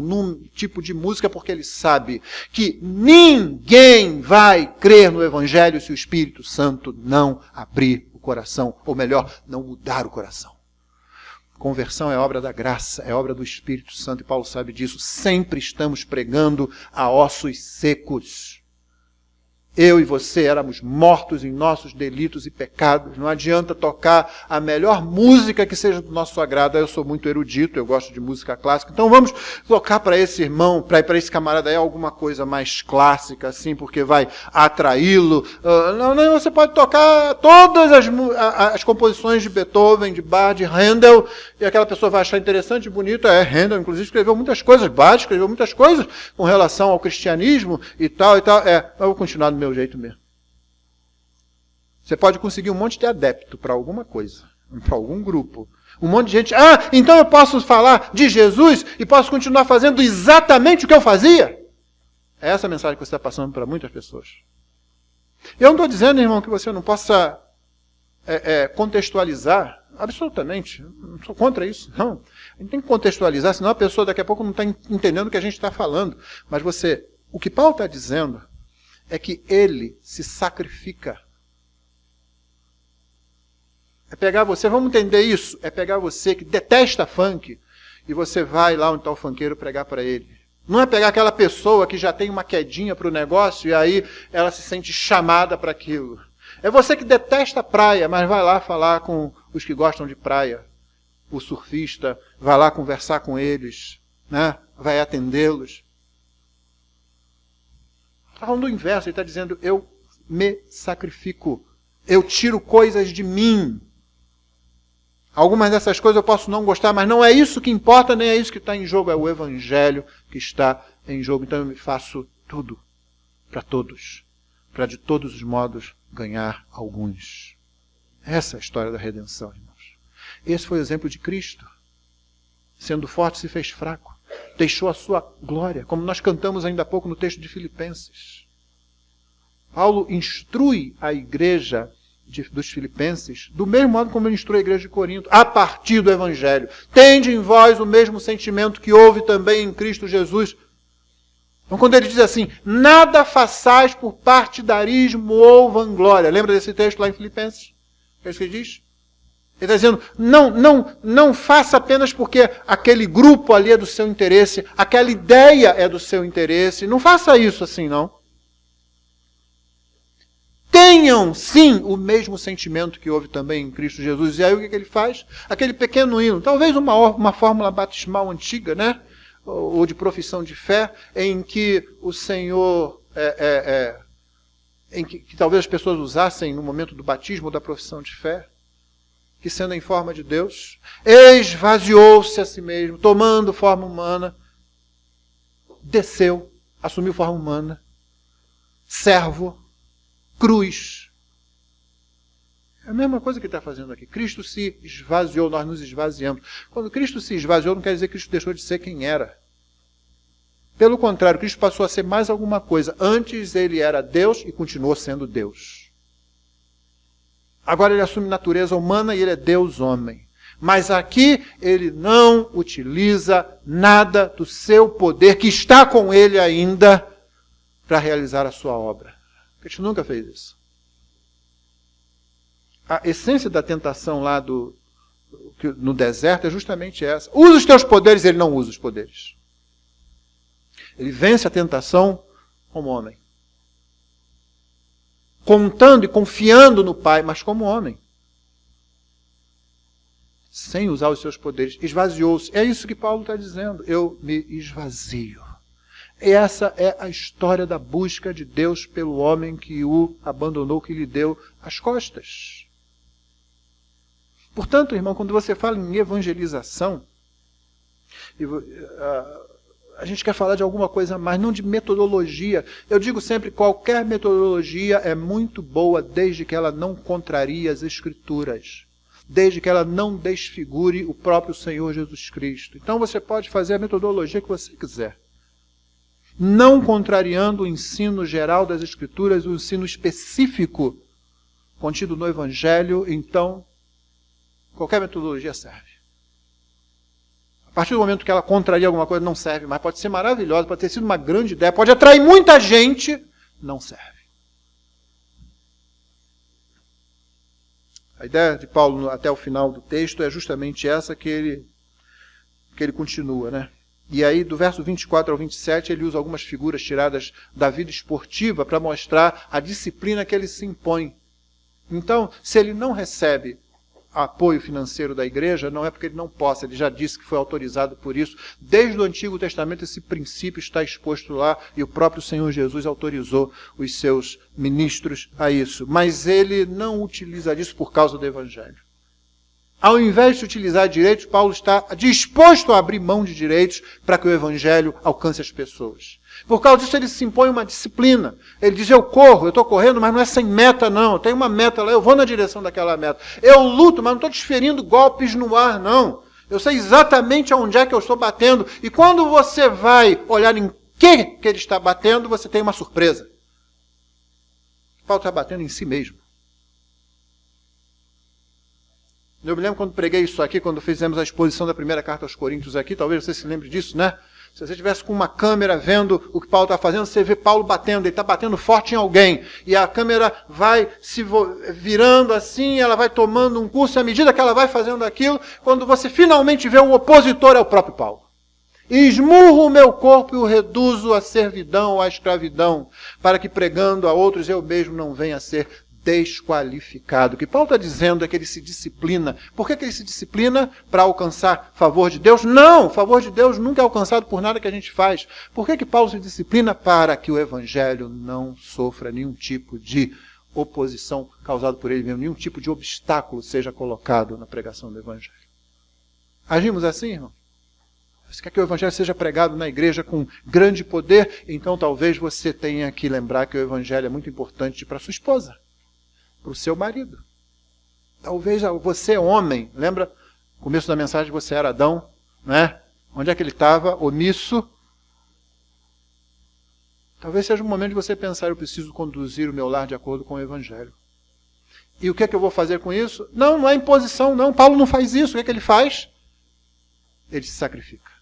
tipo de música, porque ele sabe que ninguém vai crer no Evangelho se o Espírito Santo não abrir o coração, ou melhor, não mudar o coração. Conversão é obra da graça, é obra do Espírito Santo, e Paulo sabe disso. Sempre estamos pregando a ossos secos. Eu e você éramos mortos em nossos delitos e pecados. Não adianta tocar a melhor música que seja do nosso agrado. Eu sou muito erudito, eu gosto de música clássica. Então vamos tocar para esse irmão, para esse camarada aí, alguma coisa mais clássica, assim, porque vai atraí-lo. Não, você pode tocar todas as composições de Beethoven, de Bach, de Handel, e aquela pessoa vai achar interessante e bonito. Handel, inclusive, escreveu muitas coisas. Bach escreveu muitas coisas com relação ao cristianismo e tal. Eu vou continuar do meu jeito mesmo. Você pode conseguir um monte de adepto para alguma coisa, para algum grupo. Um monte de gente, então eu posso falar de Jesus e posso continuar fazendo exatamente o que eu fazia? É essa a mensagem que você está passando para muitas pessoas. Eu não estou dizendo, irmão, que você não possa contextualizar, absolutamente, não sou contra isso, não. A gente tem que contextualizar, senão a pessoa daqui a pouco não está entendendo o que a gente está falando. Mas o que Paulo está dizendo é que ele se sacrifica. É pegar você, vamos entender isso, é pegar você que detesta funk e você vai lá onde está o funkeiro pregar para ele. Não é pegar aquela pessoa que já tem uma quedinha para o negócio e aí ela se sente chamada para aquilo. É você que detesta praia, mas vai lá falar com os que gostam de praia. O surfista, vai lá conversar com eles, né? Vai atendê-los. Está falando do inverso, ele está dizendo, eu me sacrifico, eu tiro coisas de mim. Algumas dessas coisas eu posso não gostar, mas não é isso que importa, nem é isso que está em jogo, é o Evangelho que está em jogo. Então eu me faço tudo, para todos, para de todos os modos ganhar alguns. Essa é a história da redenção, irmãos. Esse foi o exemplo de Cristo. Sendo forte se fez fraco. Deixou a sua glória, como nós cantamos ainda há pouco no texto de Filipenses. Paulo instrui a igreja dos Filipenses do mesmo modo como ele instrui a igreja de Corinto, a partir do Evangelho. Tende em vós o mesmo sentimento que houve também em Cristo Jesus. Então quando ele diz assim, nada façais por partidarismo ou vanglória. Lembra desse texto lá em Filipenses? É isso que ele diz? Ele está dizendo, não faça apenas porque aquele grupo ali é do seu interesse, aquela ideia é do seu interesse. Não faça isso assim, não. Tenham, sim, o mesmo sentimento que houve também em Cristo Jesus. E aí o que ele faz? Aquele pequeno hino, talvez uma fórmula batismal antiga, né? Ou de profissão de fé, em que o Senhor, em que talvez as pessoas usassem no momento do batismo ou da profissão de fé, que sendo em forma de Deus, esvaziou-se a si mesmo, tomando forma humana, desceu, assumiu forma humana, servo, cruz. É a mesma coisa que ele está fazendo aqui. Cristo se esvaziou, nós nos esvaziamos. Quando Cristo se esvaziou, não quer dizer que Cristo deixou de ser quem era. Pelo contrário, Cristo passou a ser mais alguma coisa. Antes ele era Deus e continuou sendo Deus. Agora ele assume natureza humana e ele é Deus-homem. Mas aqui ele não utiliza nada do seu poder, que está com ele ainda, para realizar a sua obra. Cristo nunca fez isso. A essência da tentação lá no deserto é justamente essa. Usa os teus poderes, ele não usa os poderes. Ele vence a tentação como homem. Contando e confiando no Pai, mas como homem. Sem usar os seus poderes. Esvaziou-se. É isso que Paulo está dizendo. Eu me esvazio. E essa é a história da busca de Deus pelo homem que o abandonou, que lhe deu as costas. Portanto, irmão, quando você fala em evangelização, a gente quer falar de alguma coisa mais, não de metodologia. Eu digo sempre, qualquer metodologia é muito boa desde que ela não contrarie as Escrituras. Desde que ela não desfigure o próprio Senhor Jesus Cristo. Então você pode fazer a metodologia que você quiser. Não contrariando o ensino geral das Escrituras, o ensino específico contido no Evangelho, então qualquer metodologia serve. A partir do momento que ela contraria alguma coisa, não serve mais. Pode ser maravilhosa, pode ter sido uma grande ideia, pode atrair muita gente, não serve. A ideia de Paulo até o final do texto é justamente essa que ele continua, né? E aí, do verso 24 ao 27, ele usa algumas figuras tiradas da vida esportiva para mostrar a disciplina que ele se impõe. Então, se ele não recebe apoio financeiro da igreja, não é porque ele não possa, ele já disse que foi autorizado por isso. Desde o Antigo Testamento esse princípio está exposto lá e o próprio Senhor Jesus autorizou os seus ministros a isso. Mas ele não utiliza disso por causa do Evangelho. Ao invés de utilizar direitos, Paulo está disposto a abrir mão de direitos para que o Evangelho alcance as pessoas. Por causa disso, ele se impõe uma disciplina. Ele diz, eu corro, eu estou correndo, mas não é sem meta, não. Eu tenho uma meta lá, eu vou na direção daquela meta. Eu luto, mas não estou desferindo golpes no ar, não. Eu sei exatamente aonde é que eu estou batendo. E quando você vai olhar em que ele está batendo, você tem uma surpresa. Paulo está batendo em si mesmo. Eu me lembro quando preguei isso aqui, quando fizemos a exposição da primeira carta aos Coríntios aqui, talvez você se lembre disso, né? Se você estivesse com uma câmera vendo o que Paulo está fazendo, você vê Paulo batendo, ele está batendo forte em alguém. E a câmera vai se virando assim, ela vai tomando um curso, e à medida que ela vai fazendo aquilo, quando você finalmente vê o opositor, é o próprio Paulo. Esmurro o meu corpo e o reduzo à servidão, à escravidão, para que pregando a outros eu mesmo não venha a ser desqualificado. O que Paulo está dizendo é que ele se disciplina. Por que ele se disciplina? Para alcançar favor de Deus? Não! Favor de Deus nunca é alcançado por nada que a gente faz. Por que Paulo se disciplina? Para que o Evangelho não sofra nenhum tipo de oposição causada por ele mesmo, nenhum tipo de obstáculo seja colocado na pregação do Evangelho. Agimos assim, irmão? Você quer que o Evangelho seja pregado na igreja com grande poder? Então talvez você tenha que lembrar que o Evangelho é muito importante para sua esposa, para o seu marido. Talvez você, homem, lembra? No começo da mensagem você era Adão, né? Onde é que ele estava? Omisso. Talvez seja o momento de você pensar, eu preciso conduzir o meu lar de acordo com o Evangelho. E o que é que eu vou fazer com isso? Não é imposição, não. Paulo não faz isso. O que é que ele faz? Ele se sacrifica.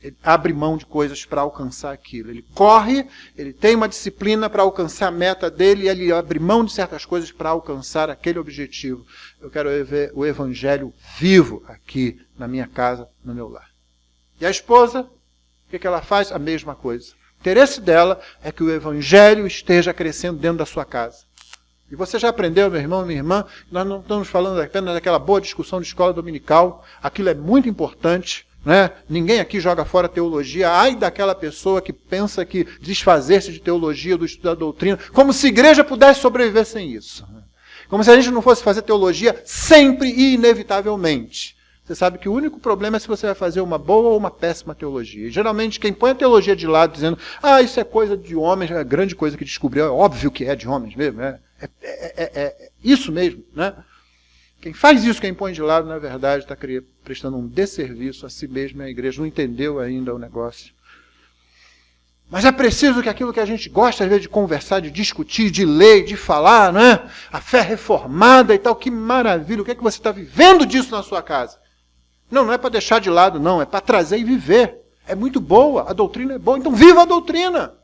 Ele abre mão de coisas para alcançar aquilo. Ele corre, ele tem uma disciplina para alcançar a meta dele e ele abre mão de certas coisas para alcançar aquele objetivo. Eu quero ver o Evangelho vivo aqui na minha casa, no meu lar. E a esposa, o que ela faz? A mesma coisa. O interesse dela é que o Evangelho esteja crescendo dentro da sua casa. E você já aprendeu, meu irmão, minha irmã, nós não estamos falando apenas daquela boa discussão de escola dominical. Aquilo é muito importante. Né? Ninguém aqui joga fora teologia. Ai daquela pessoa que pensa que desfazer-se de teologia, do estudo da doutrina, como se a igreja pudesse sobreviver sem isso. Como se a gente não fosse fazer teologia sempre e inevitavelmente. Você sabe que o único problema é se você vai fazer uma boa ou uma péssima teologia. E, geralmente quem põe a teologia de lado dizendo, isso é coisa de homens, é a grande coisa que descobriu, é óbvio que é de homens mesmo, é isso mesmo, né? Quem faz isso, quem põe de lado, na verdade, está prestando um desserviço a si mesmo e à igreja. Não entendeu ainda o negócio. Mas é preciso que aquilo que a gente gosta, às vezes, de conversar, de discutir, de ler, de falar, não é? A fé reformada e tal, que maravilha. O que é que você está vivendo disso na sua casa? Não é para deixar de lado, não. É para trazer e viver. É muito boa, a doutrina é boa. Então viva a doutrina!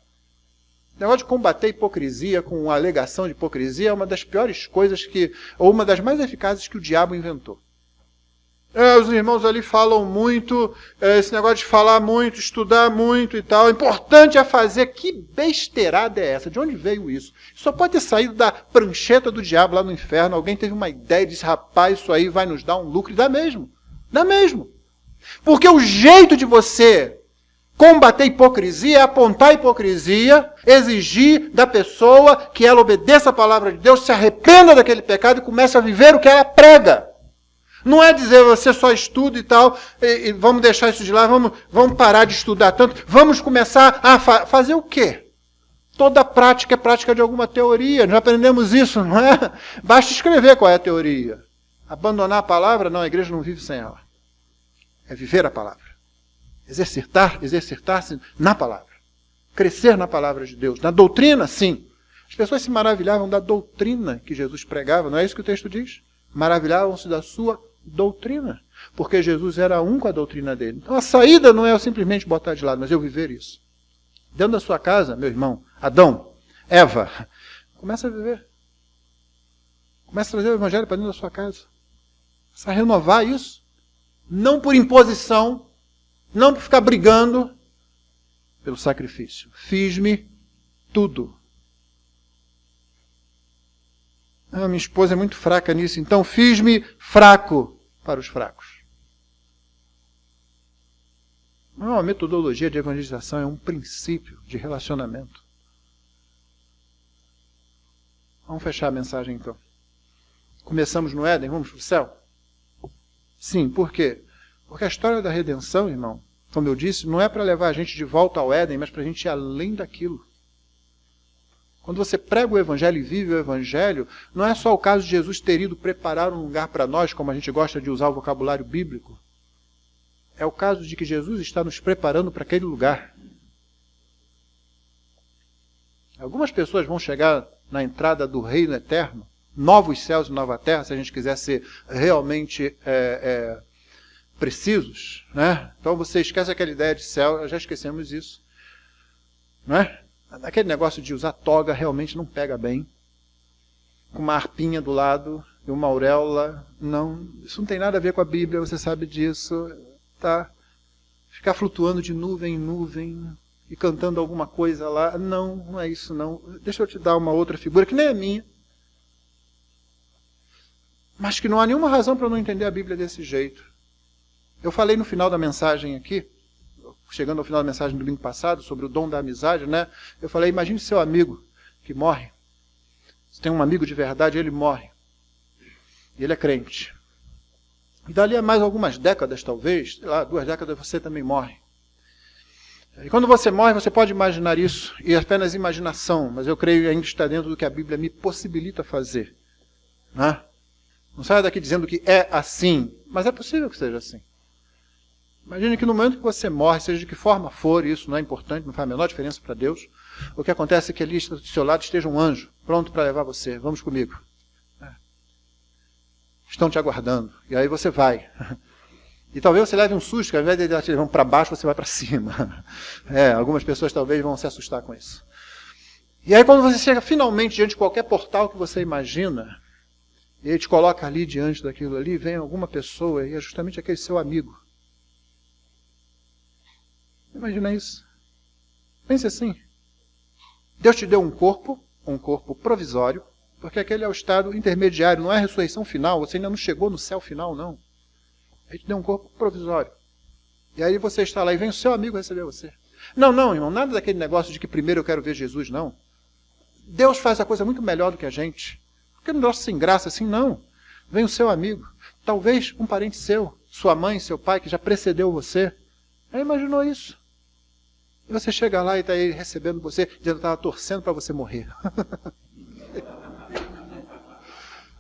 O negócio de combater a hipocrisia com a alegação de hipocrisia é uma das piores coisas ou uma das mais eficazes que o diabo inventou. Os irmãos ali falam muito, esse negócio de falar muito, estudar muito e tal. O importante é fazer. Que besteirada é essa? De onde veio isso? Só pode ter saído da prancheta do diabo lá no inferno. Alguém teve uma ideia e disse, rapaz, isso aí vai nos dar um lucro. E dá mesmo. Dá mesmo. Porque o jeito de você combater a hipocrisia é apontar a hipocrisia, exigir da pessoa que ela obedeça a palavra de Deus, se arrependa daquele pecado e comece a viver o que ela prega. Não é dizer você só estuda e tal, e vamos deixar isso de lado, vamos parar de estudar tanto, vamos começar a fazer o quê? Toda prática é prática de alguma teoria, já aprendemos isso, não é? Basta escrever qual é a teoria. Abandonar a palavra, não, a igreja não vive sem ela. É viver a palavra. Exercitar-se na palavra. Crescer na palavra de Deus. Na doutrina, sim. As pessoas se maravilhavam da doutrina que Jesus pregava, não é isso que o texto diz? Maravilhavam-se da sua doutrina. Porque Jesus era um com a doutrina dele. Então a saída não é eu simplesmente botar de lado, mas eu viver isso. Dentro da sua casa, meu irmão, Adão, Eva, começa a viver. Comece a trazer o evangelho para dentro da sua casa. Começa a renovar isso. Não por imposição, não por ficar brigando, pelo sacrifício. Fiz-me tudo. Minha esposa é muito fraca nisso, então fiz-me fraco para os fracos. Não é uma metodologia de evangelização, é um princípio de relacionamento. Vamos fechar a mensagem então. Começamos no Éden, vamos para o céu? Sim, por quê? Porque a história da redenção, irmão, como eu disse, não é para levar a gente de volta ao Éden, mas para a gente ir além daquilo. Quando você prega o Evangelho e vive o Evangelho, não é só o caso de Jesus ter ido preparar um lugar para nós, como a gente gosta de usar o vocabulário bíblico. É o caso de que Jesus está nos preparando para aquele lugar. Algumas pessoas vão chegar na entrada do reino eterno, novos céus e nova terra, se a gente quiser ser realmente precisos, né? Então você esquece aquela ideia de céu, já esquecemos isso, não é? Aquele negócio de usar toga realmente não pega bem, com uma harpinha do lado e uma auréola, não, isso não tem nada a ver com a Bíblia, você sabe disso, tá? Ficar flutuando de nuvem em nuvem e cantando alguma coisa lá, não é isso não. Deixa eu te dar uma outra figura que nem é minha, mas que não há nenhuma razão para eu não entender a Bíblia desse jeito. Eu falei no final da mensagem aqui, chegando ao final da mensagem do domingo passado, sobre o dom da amizade, né? Eu falei, imagine seu amigo que morre. Você tem um amigo de verdade, ele morre. E ele é crente. E dali a mais algumas décadas, talvez, sei lá, 2 décadas, você também morre. E quando você morre, você pode imaginar isso, e é apenas imaginação, mas eu creio que ainda está dentro do que a Bíblia me possibilita fazer. Né? Não saia daqui dizendo que é assim, mas é possível que seja assim. Imagine que no momento que você morre, seja de que forma for, isso não é importante, não faz a menor diferença para Deus, o que acontece é que ali do seu lado esteja um anjo, pronto para levar você, vamos comigo. Estão te aguardando, e aí você vai. E talvez você leve um susto, que ao invés de eles te levar para baixo, você vai para cima. Algumas pessoas talvez vão se assustar com isso. E aí quando você chega finalmente diante de qualquer portal que você imagina, e ele te coloca ali diante daquilo ali, vem alguma pessoa, e é justamente aquele seu amigo. Imagina isso. Pense assim. Deus te deu um corpo provisório, porque aquele é o estado intermediário, não é a ressurreição final, você ainda não chegou no céu final, não. Ele te deu um corpo provisório. E aí você está lá e vem o seu amigo receber você. Não, irmão, nada daquele negócio de que primeiro eu quero ver Jesus, não. Deus faz a coisa muito melhor do que a gente. Porque não gosta sem graça assim, não. Vem o seu amigo, talvez um parente seu, sua mãe, seu pai, que já precedeu você. Aí imaginou isso. E você chega lá e está ele recebendo você, dizendo que estava torcendo para você morrer.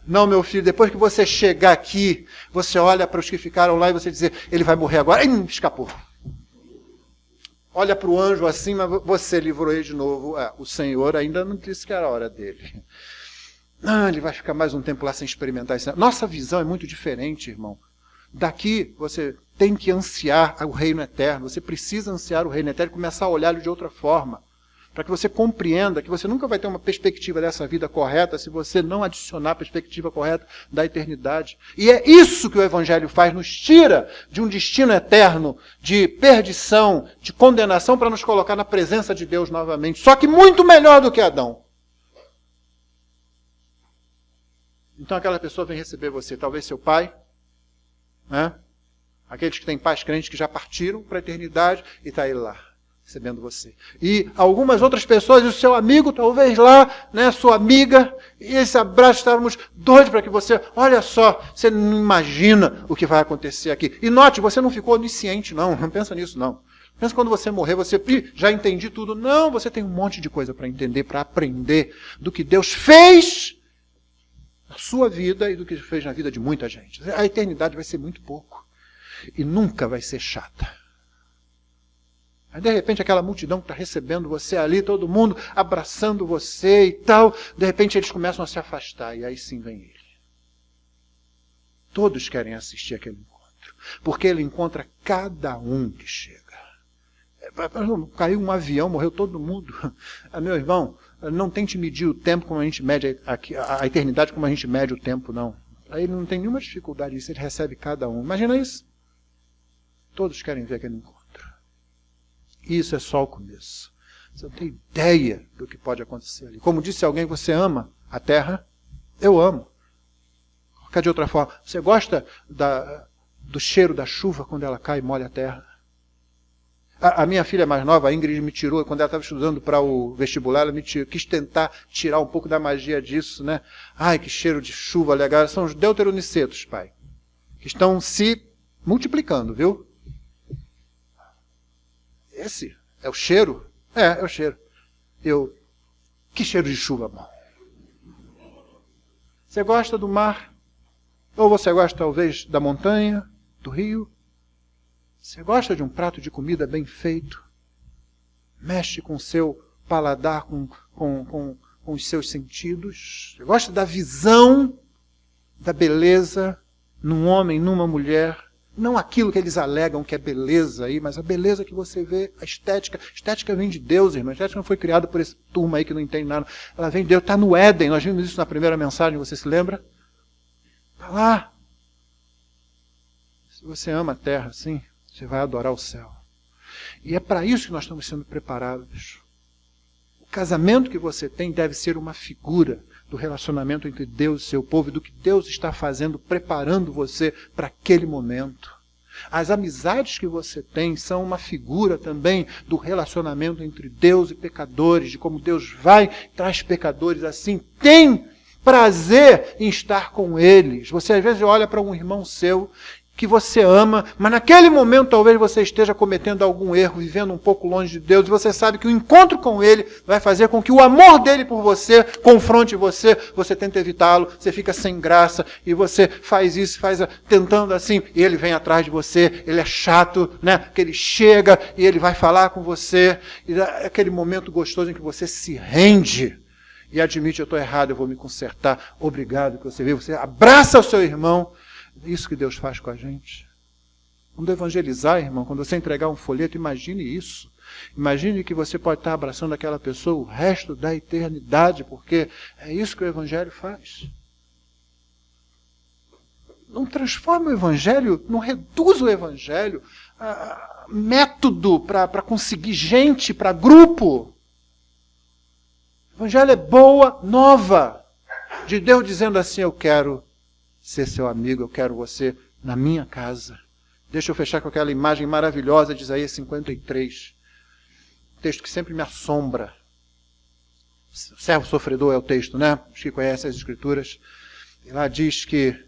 Não, meu filho, depois que você chegar aqui, você olha para os que ficaram lá e você diz, ele vai morrer agora. Escapou. Olha para o anjo assim, mas você livrou ele de novo. O Senhor ainda não disse que era a hora dele. Ele vai ficar mais um tempo lá sem experimentar isso. Nossa visão é muito diferente, irmão. Daqui você tem que ansiar o reino eterno. Você precisa ansiar o reino eterno e começar a olhá-lo de outra forma. Para que você compreenda que você nunca vai ter uma perspectiva dessa vida correta se você não adicionar a perspectiva correta da eternidade. E é isso que o Evangelho faz, nos tira de um destino eterno, de perdição, de condenação, para nos colocar na presença de Deus novamente. Só que muito melhor do que Adão. Então aquela pessoa vem receber você, talvez seu pai, né? Aqueles que têm pais crentes que já partiram para a eternidade, e está ele lá, recebendo você. E algumas outras pessoas, e o seu amigo, talvez lá, né, sua amiga, e esse abraço, estávamos doidos para que você, olha só, você não imagina o que vai acontecer aqui. E note, você não ficou onisciente, não pensa nisso, não. Pensa quando você morrer, você, já entendi tudo. Não, você tem um monte de coisa para entender, para aprender do que Deus fez na sua vida e do que fez na vida de muita gente. A eternidade vai ser muito pouco. E nunca vai ser chata. Aí, de repente, aquela multidão que está recebendo você ali, todo mundo abraçando você e tal, de repente eles começam a se afastar, e aí sim vem ele. Todos querem assistir aquele encontro, porque ele encontra cada um que chega. Caiu um avião, morreu todo mundo. Meu irmão, não tente medir o tempo como a gente mede a eternidade como a gente mede o tempo, não. Aí ele não tem nenhuma dificuldade nisso, ele recebe cada um. Imagina isso. Todos querem ver aquele encontro. Isso é só o começo. Você não tem ideia do que pode acontecer ali. Como disse alguém, você ama a terra? Eu amo. Colocar de outra forma, você gosta do cheiro da chuva quando ela cai e molha a terra? A minha filha mais nova, a Ingrid, me tirou, quando ela estava estudando para o vestibular, ela quis tentar tirar um pouco da magia disso, né? Ai, que cheiro de chuva legal. São os deuteronicetos, pai, que estão se multiplicando, viu? Esse é o cheiro? É o cheiro. Que cheiro de chuva bom. Você gosta do mar? Ou você gosta, talvez, da montanha, do rio? Você gosta de um prato de comida bem feito? Mexe com o seu paladar, com os seus sentidos? Você gosta da visão, da beleza num homem, numa mulher? Não aquilo que eles alegam que é beleza aí, mas a beleza que você vê, a estética. A estética vem de Deus, irmão. A estética não foi criada por essa turma aí que não entende nada. Ela vem de Deus, está no Éden. Nós vimos isso na primeira mensagem, você se lembra? Está lá. Se você ama a terra assim, você vai adorar o céu. E é para isso que nós estamos sendo preparados. O casamento que você tem deve ser uma figura do relacionamento entre Deus e seu povo e do que Deus está fazendo, preparando você para aquele momento. As amizades que você tem são uma figura também do relacionamento entre Deus e pecadores, de como Deus vai, traz pecadores assim, tem prazer em estar com eles. Você às vezes olha para um irmão seu que você ama, mas naquele momento talvez você esteja cometendo algum erro, vivendo um pouco longe de Deus, e você sabe que o encontro com Ele vai fazer com que o amor dele por você confronte você, você tenta evitá-lo, você fica sem graça, e você faz isso, tentando assim, e ele vem atrás de você, ele é chato, né? Que ele chega e ele vai falar com você, e é aquele momento gostoso em que você se rende, e admite, eu estou errado, eu vou me consertar, obrigado que você veio, você abraça o seu irmão. Isso que Deus faz com a gente. Quando evangelizar, irmão, quando você entregar um folheto, imagine isso. Imagine que você pode estar abraçando aquela pessoa o resto da eternidade, porque é isso que o Evangelho faz. Não transforma o Evangelho, não reduz o Evangelho a método para conseguir gente, para grupo. O Evangelho é boa nova, de Deus dizendo assim, eu quero ser seu amigo, eu quero você na minha casa. Deixa eu fechar com aquela imagem maravilhosa de Isaías 53. Texto que sempre me assombra. O servo sofredor é o texto, né? Os que conhecem as Escrituras. E lá diz que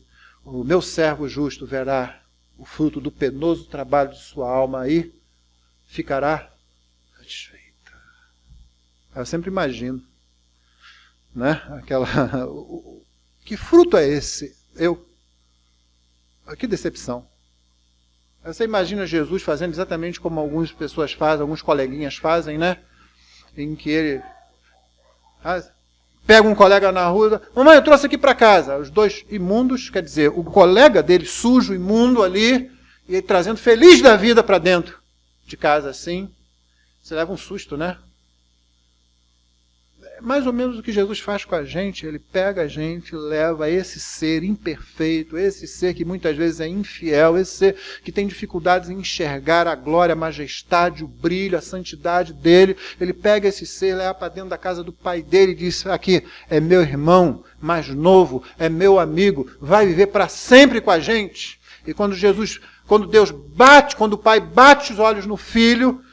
o meu servo justo verá o fruto do penoso trabalho de sua alma e ficará satisfeita. Eu sempre imagino, né? Que fruto é esse? Que decepção. Você imagina Jesus fazendo exatamente como algumas pessoas fazem, alguns coleguinhas fazem, né? Em que ele pega um colega na rua, mamãe, eu trouxe aqui para casa. Os dois imundos, quer dizer, o colega dele sujo, imundo ali, e ele trazendo feliz da vida para dentro de casa assim. Você leva um susto, né? Mais ou menos o que Jesus faz com a gente, ele pega a gente, leva esse ser imperfeito, esse ser que muitas vezes é infiel, esse ser que tem dificuldades em enxergar a glória, a majestade, o brilho, a santidade dele, ele pega esse ser, leva para dentro da casa do pai dele e diz, aqui é meu irmão mais novo, é meu amigo, vai viver para sempre com a gente. E quando o pai bate os olhos no filho,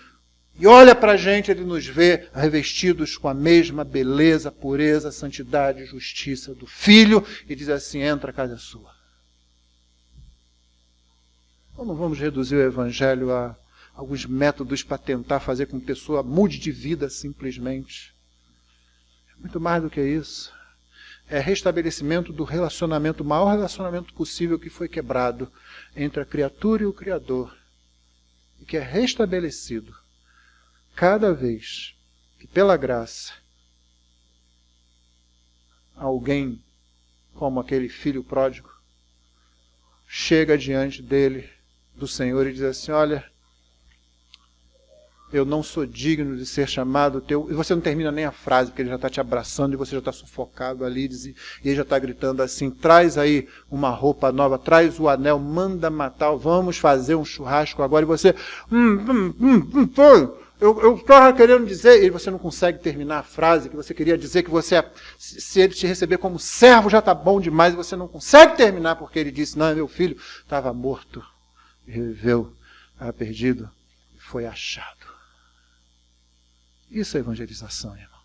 e olha para a gente, ele nos vê revestidos com a mesma beleza, pureza, santidade e justiça do Filho e diz assim, entra, a casa é sua. Então não vamos reduzir o Evangelho a alguns métodos para tentar fazer com que a pessoa mude de vida simplesmente. É muito mais do que isso. É restabelecimento do relacionamento, o maior relacionamento possível que foi quebrado entre a criatura e o Criador. E que é restabelecido cada vez que, pela graça, alguém, como aquele filho pródigo, chega diante dele, do Senhor, e diz assim, olha, eu não sou digno de ser chamado teu... E você não termina nem a frase, porque ele já está te abraçando e você já está sufocado ali, e ele já está gritando assim, traz aí uma roupa nova, traz o anel, manda matar, vamos fazer um churrasco agora, e você... Eu estava querendo dizer, e você não consegue terminar a frase, que você queria dizer que você, se ele te receber como servo, já está bom demais, e você não consegue terminar, porque ele disse, não, meu filho estava morto, e reviveu, estava perdido, e foi achado. Isso é evangelização, irmão.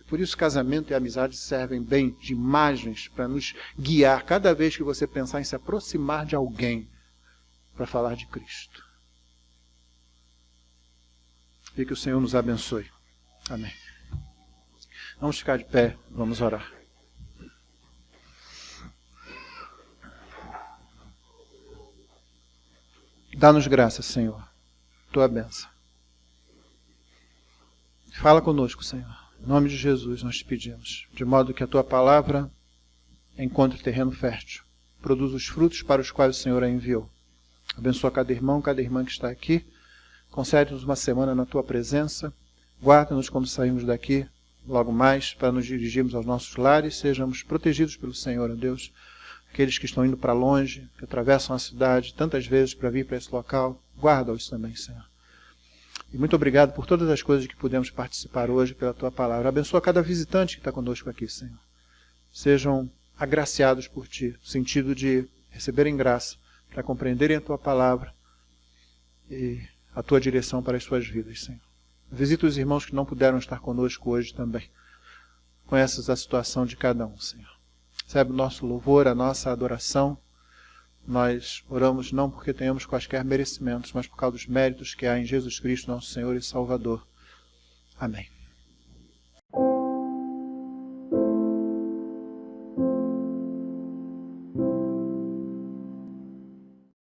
Por isso casamento e amizade servem bem de imagens para nos guiar cada vez que você pensar em se aproximar de alguém para falar de Cristo. E que o Senhor nos abençoe. Amém. Vamos ficar de pé, vamos orar. Dá-nos graça, Senhor, tua bênção. Fala conosco, Senhor. Em nome de Jesus nós te pedimos, de modo que a tua palavra encontre terreno fértil, produza os frutos para os quais o Senhor a enviou. Abençoa cada irmão, cada irmã que está aqui. Concede-nos uma semana na tua presença. Guarda-nos quando sairmos daqui, logo mais, para nos dirigirmos aos nossos lares. Sejamos protegidos pelo Senhor, ó Deus. Aqueles que estão indo para longe, que atravessam a cidade tantas vezes para vir para esse local, guarda-os também, Senhor. E muito obrigado por todas as coisas que pudemos participar hoje pela tua palavra. Abençoa cada visitante que está conosco aqui, Senhor. Sejam agraciados por ti, no sentido de receberem graça, para compreenderem a tua palavra e a tua direção para as suas vidas, Senhor. Visita os irmãos que não puderam estar conosco hoje também. Conheces a situação de cada um, Senhor. Recebe o nosso louvor, a nossa adoração. Nós oramos não porque tenhamos quaisquer merecimentos, mas por causa dos méritos que há em Jesus Cristo, nosso Senhor e Salvador. Amém.